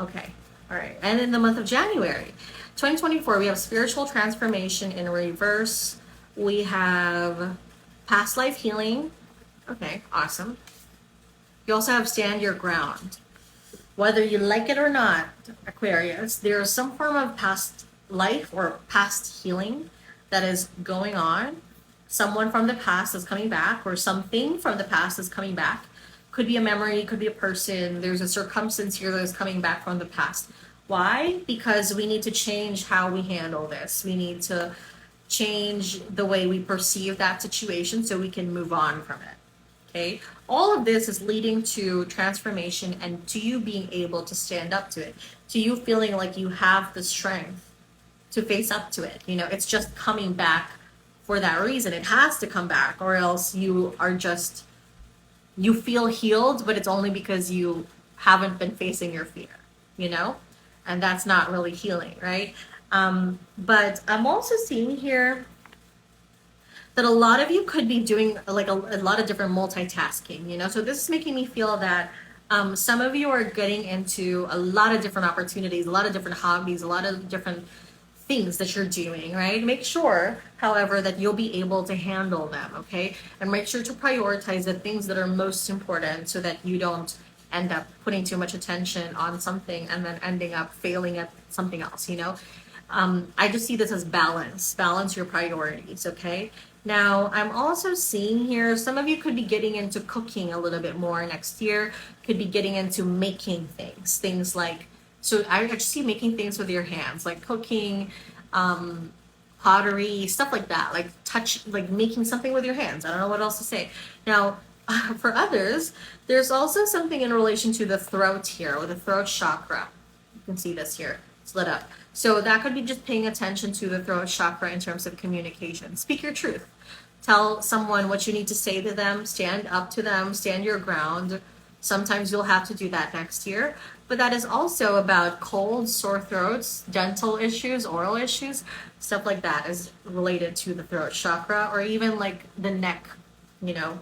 Okay. All right. And in the month of January, 2024, we have spiritual transformation in reverse. We have past life healing. Okay. Awesome. You also have stand your ground. Whether you like it or not, Aquarius, there's some form of past life or past healing that is going on. Someone from the past is coming back, or something from the past is coming back. Could be a memory, could be a person. There's a circumstance here that is coming back from the past. Why? Because we need to change how we handle this. We need to change the way we perceive that situation so we can move on from it. Okay, all of this is leading to transformation and to you being able to stand up to it, to you feeling like you have the strength to face up to it. You know, it's just coming back for that reason. It has to come back, or else you are just, you feel healed, but it's only because you haven't been facing your fear, you know, and that's not really healing, right? But I'm also seeing here that a lot of you could be doing like a lot of different multitasking, you know? So this is making me feel that some of you are getting into a lot of different opportunities, a lot of different hobbies, a lot of different things that you're doing, right? Make sure, however, that you'll be able to handle them, okay? And make sure to prioritize the things that are most important so that you don't end up putting too much attention on something and then ending up failing at something else, you know? I just see this as balance your priorities, okay? Now, I'm also seeing here, some of you could be getting into cooking a little bit more next year, could be getting into making things like, so I just see making things with your hands, like cooking, pottery, stuff like that, like making something with your hands. I don't know what else to say. Now, for others, there's also something in relation to the throat here, or the throat chakra. You can see this here, it's lit up. So that could be just paying attention to the throat chakra in terms of communication. Speak your truth. Tell someone what you need to say to them. Stand up to them. Stand your ground. Sometimes you'll have to do that next year. But that is also about colds, sore throats, dental issues, oral issues, stuff like that is related to the throat chakra, or even like the neck, you know.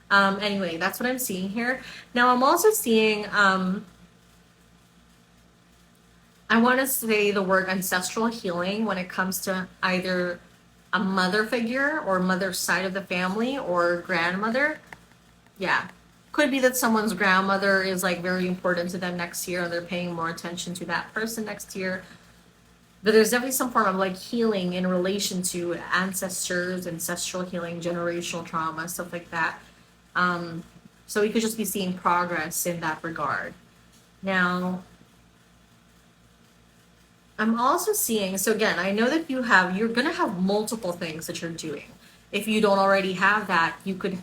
Anyway, that's what I'm seeing here. Now I'm also seeing I want to say the word ancestral healing when it comes to either a mother figure or mother's side of the family or grandmother. Yeah. Could be that someone's grandmother is like very important to them next year and they're paying more attention to that person next year. But there's definitely some form of like healing in relation to ancestors, ancestral healing, generational trauma, stuff like that. So we could just be seeing progress in that regard. Now, I'm also seeing, so again, I know that you're going to have multiple things that you're doing. If you don't already have that, you could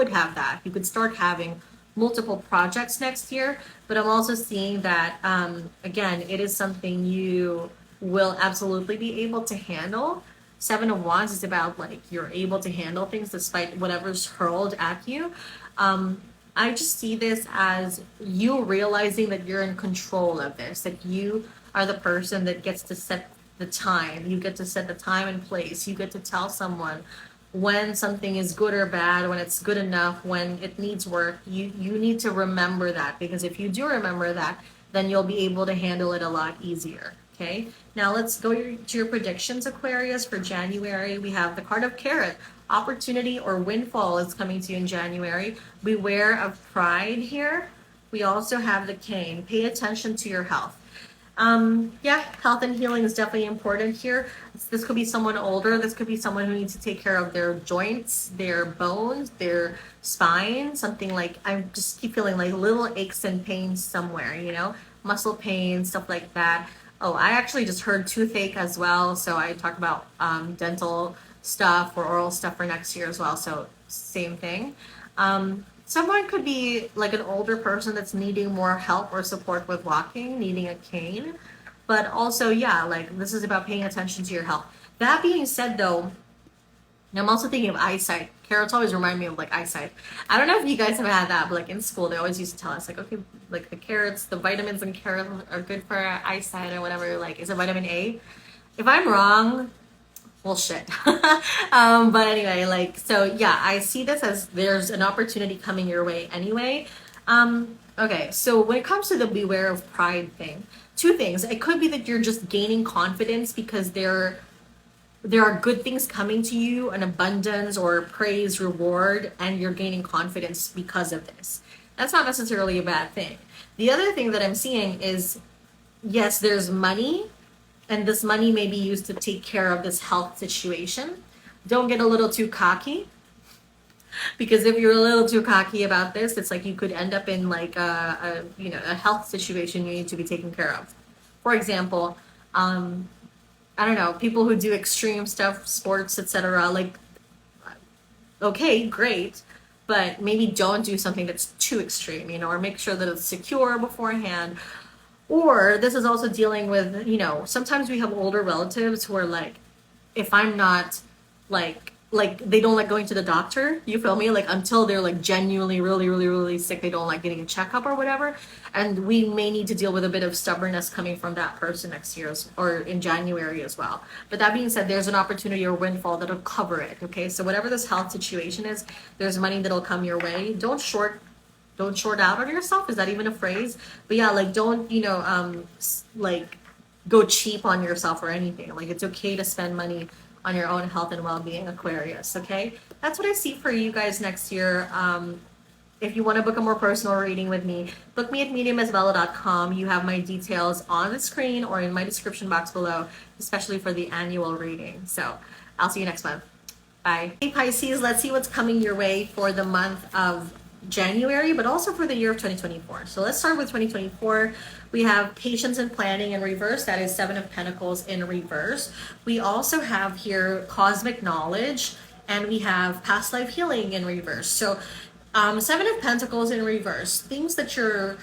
have that. You could start having multiple projects next year, but I'm also seeing that, again, it is something you will absolutely be able to handle. Seven of Wands is about like, you're able to handle things despite whatever's hurled at you. I just see this as you realizing that you're in control of this, that you are the person that gets to set the time. You get to set the time and place. You get to tell someone when something is good or bad, when it's good enough, when it needs work. You need to remember that, because if you do remember that, then you'll be able to handle it a lot easier. Okay, now let's go to your predictions, Aquarius, for January. We have the card of Carrot. Opportunity or windfall is coming to you in January. Beware of pride here. We also have the Cane. Pay attention to your health. Yeah, health and healing is definitely important here. This could be someone older. This could be someone who needs to take care of their joints, their bones, their spine, something like, I just keep feeling like little aches and pains somewhere, you know, muscle pain, stuff like that. Oh, I actually just heard toothache as well. So I talked about dental stuff or oral stuff for next year as well. So same thing. Someone could be like an older person that's needing more help or support with walking, needing a cane. But also, yeah, like this is about paying attention to your health. That being said, though, I'm also thinking of eyesight. Carrots always remind me of like eyesight. I don't know if you guys have had that, but like in school, they always used to tell us like, okay, like the carrots, the vitamins in carrots are good for our eyesight or whatever. Like, is it vitamin A? If I'm wrong, well, shit. But anyway, like, so yeah, I see this as there's an opportunity coming your way anyway. Okay, so when it comes to the beware of pride thing, two things. It could be that you're just gaining confidence because there are good things coming to you, an abundance or praise, reward, and you're gaining confidence because of this. That's not necessarily a bad thing. The other thing that I'm seeing is, yes, there's money, and this money may be used to take care of this health situation. Don't get a little too cocky, because if you're a little too cocky about this, it's like you could end up in like a health situation you need to be taken care of. For example, I don't know, people who do extreme stuff, sports, etc. Like, okay, great, but maybe don't do something that's too extreme, you know, or make sure that it's secure beforehand. Or this is also dealing with, you know, sometimes we have older relatives who are like, if I'm not like they don't like going to the doctor, you feel me? Like until they're like genuinely really sick, they don't like getting a checkup or whatever. And we may need to deal with a bit of stubbornness coming from that person next year or in January as well. But that being said, there's an opportunity or windfall that'll cover it. Okay, so whatever this health situation is, there's money that'll come your way. Don't short out on yourself. Is that even a phrase? But yeah, like don't, you know, like go cheap on yourself or anything. Like it's okay to spend money on your own health and well-being, Aquarius. Okay, that's what I see for you guys next year. If you want to book a more personal reading with me, book me at mediumisbella.com. You have my details on the screen or in my description box below, especially for the annual reading. So I'll see you next month. Bye. Hey Pisces, let's see what's coming your way for the month of January, but also for the year of 2024. So let's start with 2024. We have patience and planning in reverse. That is Seven of Pentacles in reverse. We also have here cosmic knowledge, and we have past life healing in reverse. So Seven of Pentacles in reverse, things that you're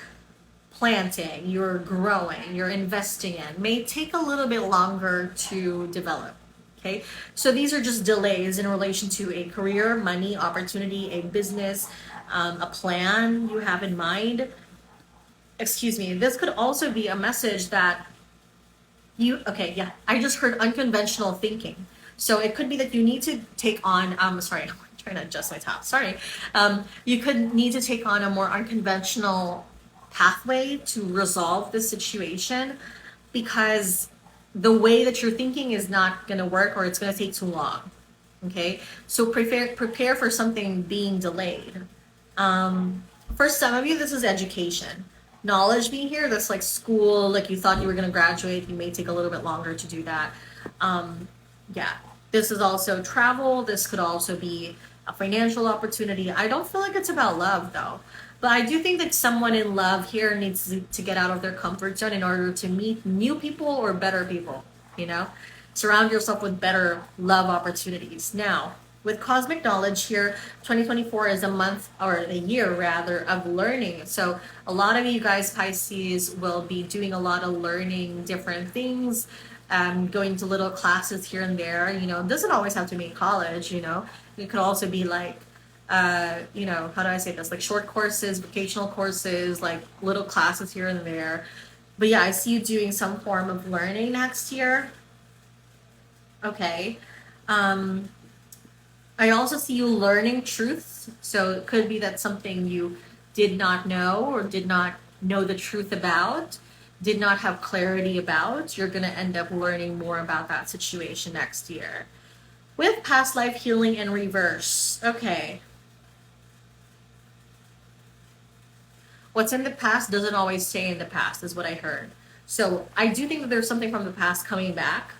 planting, you're growing, you're investing in may take a little bit longer to develop. Okay, so these are just delays in relation to a career, money, opportunity, a business, a plan you have in mind. Excuse me. This could also be a message that okay, yeah, I just heard unconventional thinking. So it could be that you need to take on, sorry, I'm trying to adjust my top. Sorry. You could need to take on a more unconventional pathway to resolve this situation, because the way that you're thinking is not going to work, or it's going to take too long. Okay, so prepare for something being delayed. For some of you, this is education. Knowledge being here, that's like school, like you thought you were going to graduate, you may take a little bit longer to do that. Yeah, this is also travel. This could also be a financial opportunity. I don't feel like it's about love though, but I do think that someone in love here needs to get out of their comfort zone in order to meet new people or better people, you know? Surround yourself with better love opportunities. Now, with cosmic knowledge here, 2024 is a month, or a year rather, of learning. So a lot of you guys, Pisces, will be doing a lot of learning different things, going to little classes here and there. You know, it doesn't always have to be college, you know. It could also be like, you know, how do I say this? Like short courses, vocational courses, like little classes here and there. But yeah, I see you doing some form of learning next year. Okay. Um, I also see you learning truths. So it could be that something you did not know or did not know the truth about, did not have clarity about. You're going to end up learning more about that situation next year. With past life healing in reverse. Okay. What's in the past doesn't always stay in the past, is what I heard. So I do think that there's something from the past coming back.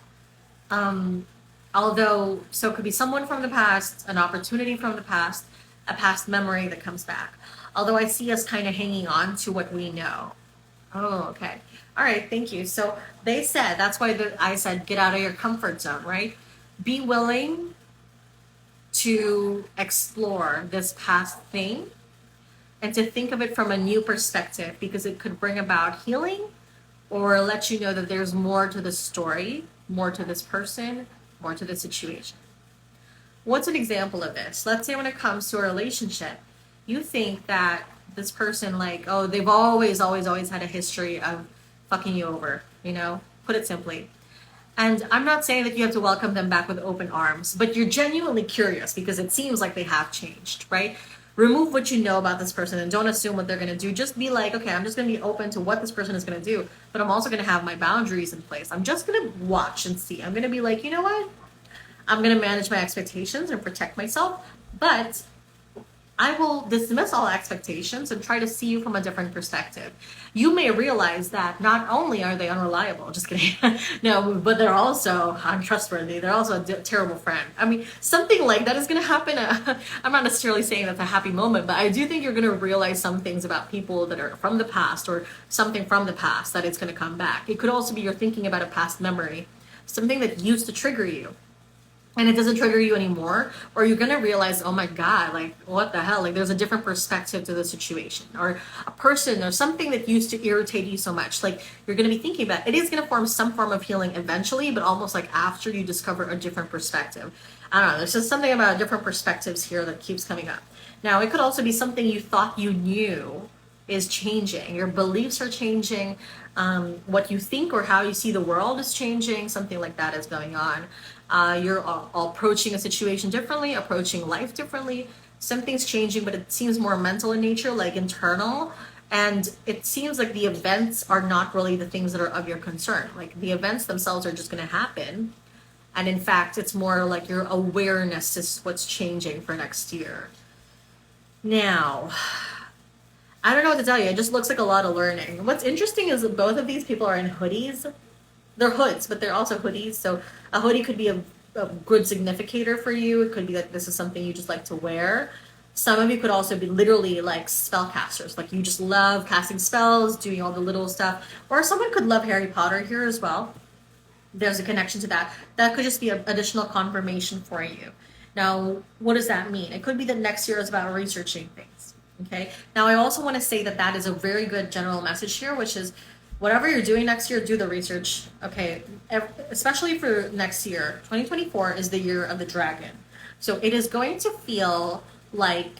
Um, so it could be someone from the past, an opportunity from the past, a past memory that comes back. Although I see us kind of hanging on to what we know. Oh, okay. All right, thank you. So they said, that's why I said get out of your comfort zone, right? Be willing to explore this past thing and to think of it from a new perspective because it could bring about healing or let you know that there's more to the story, more to this person, more to the situation. What's an example of this? Let's say when it comes to a relationship, you think that this person, like, oh, they've always had a history of fucking you over, put it simply. And I'm not saying that you have to welcome them back with open arms, but you're genuinely curious because it seems like they have changed, right? Remove what you know about this person and don't assume what they're going to do. Just be like, okay, I'm just going to be open to what this person is going to do, but I'm also going to have my boundaries in place. I'm just going to watch and see. I'm going to be like, you know what? I'm going to manage my expectations and protect myself, but I will dismiss all expectations and try to see you from a different perspective. You may realize that not only are they unreliable, just kidding, no, but they're also untrustworthy. They're also a terrible friend. I mean, something like that is going to happen. I'm not necessarily saying that's a happy moment, but I do think you're going to realize some things about people that are from the past or something from the past that it's going to come back. It could also be you're thinking about a past memory, something that used to trigger you, and it doesn't trigger you anymore, or you're gonna realize, oh my god, like what the hell, like there's a different perspective to the situation, or a person or something that used to irritate you so much, like you're gonna be thinking about it. Is gonna form some form of healing eventually, but almost like after you discover a different perspective. I don't know, there's just something about different perspectives here that keeps coming up. Now it could also be something you thought you knew is changing. Your beliefs are changing. What you think or how you see the world is changing. Something like that is going on. You're all approaching a situation differently, approaching life differently. Something's changing, but it seems more mental in nature, like internal. And it seems like the events are not really the things that are of your concern. Like the events themselves are just going to happen. And in fact, it's more like your awareness is what's changing for next year. Now, I don't know what to tell you. It just looks like a lot of learning. What's interesting is that both of these people are in hoodies. They're hoods, but they're also hoodies. So a hoodie could be a good significator for you. It could be that this is something you just like to wear. Some of you could also be literally like spellcasters. Like you just love casting spells, doing all the little stuff. Or someone could love Harry Potter here as well. There's a connection to that. That could just be an additional confirmation for you. Now, what does that mean? It could be that next year is about researching things. Okay. Now, I also want to say that that is a very good general message here, which is whatever you're doing next year, do the research. Okay. Especially for next year, 2024 is the year of the dragon. So it is going to feel like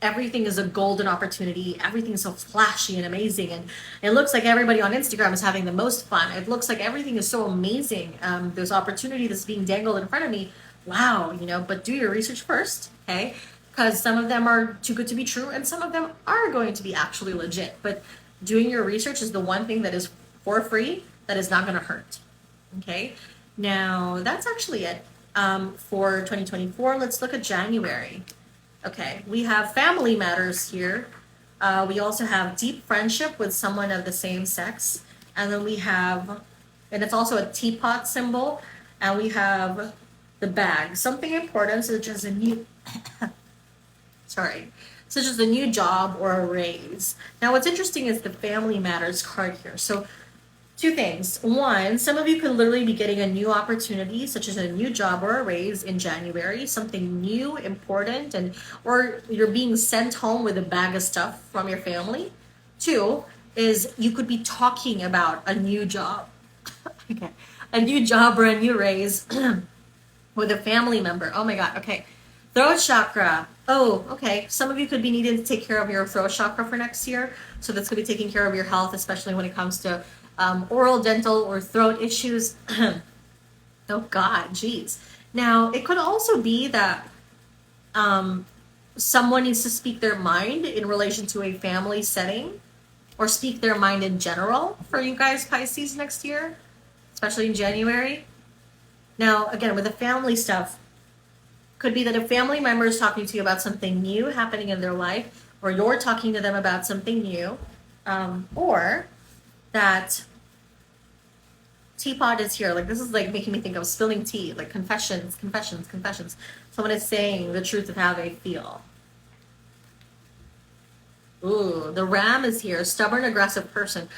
everything is a golden opportunity. Everything's so flashy and amazing. And it looks like everybody on Instagram is having the most fun. It looks like everything is so amazing. There's opportunity that's being dangled in front of me. Wow, but do your research first, okay? Because some of them are too good to be true and some of them are going to be actually legit. But doing your research is the one thing that is for free that is not going to hurt, okay? Now, that's actually it for 2024. Let's look at January. Okay, we have family matters here. We also have deep friendship with someone of the same sex. And then we have, and it's also a teapot symbol. And we have the bag, something important such as a new, such as a new job or a raise. Now what's interesting is the family matters card here. So two things. One, some of you could literally be getting a new opportunity, such as a new job or a raise in January, something new, important, or you're being sent home with a bag of stuff from your family. Two is you could be talking about a new job, okay, a new job or a new raise with a family member. Oh my God. Okay. Throat chakra. Oh, okay. Some of you could be needing to take care of your throat chakra for next year. So that's going to be taking care of your health, especially when it comes to oral, dental, or throat issues. Oh God, geez. Now it could also be that someone needs to speak their mind in relation to a family setting, or speak their mind in general for you guys, Pisces, next year, especially in January. Now, again, with the family stuff, could be that a family member is talking to you about something new happening in their life, or you're talking to them about something new, or that teapot is here. Like, this is like making me think of spilling tea, like confessions, confessions, confessions. Someone is saying the truth of how they feel. Ooh, the ram is here, stubborn, aggressive person.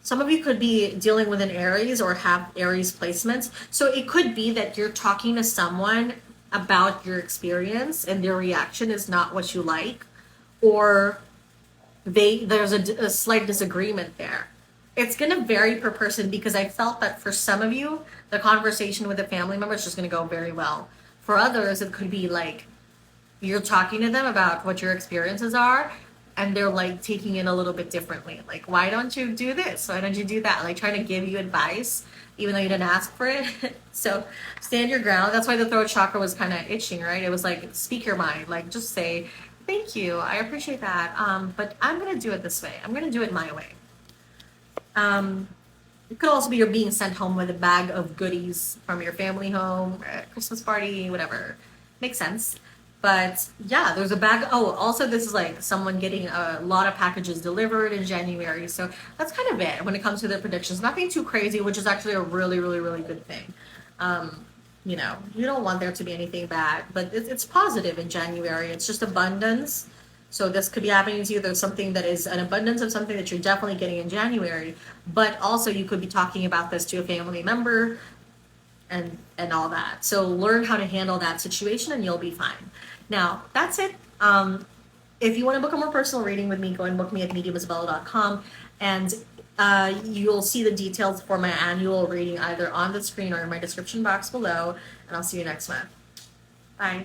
Some of you could be dealing with an Aries or have Aries placements. So it could be that you're talking to someone about your experience and their reaction is not what you like, or there's a slight disagreement there. It's going to vary per person, because I felt that for some of you, the conversation with a family member is just going to go very well. For others, it could be like you're talking to them about what your experiences are, and they're like taking it a little bit differently. Like, why don't you do this? Why don't you do that? Like trying to give you advice, even though you didn't ask for it. So stand your ground. That's why the throat chakra was kind of itching, right? It was like, speak your mind. Like, just say, thank you, I appreciate that. But I'm going to do it this way. I'm going to do it my way. It could also be you're being sent home with a bag of goodies from your family home, Christmas party, whatever. Makes sense. But yeah, there's a bag. Oh, also this is like someone getting a lot of packages delivered in January. So that's kind of it when it comes to the predictions. Nothing too crazy, which is actually a really, really, really good thing. You know, you don't want there to be anything bad, but it's positive in January. It's just abundance. So this could be happening to you. There's something that is an abundance of something that you're definitely getting in January. But also you could be talking about this to a family member and all that. So learn how to handle that situation and you'll be fine. Now, that's it. If you want to book a more personal reading with me, go and book me at mediumisabella.com, and you'll see the details for my annual reading either on the screen or in my description box below, and I'll see you next month. Bye.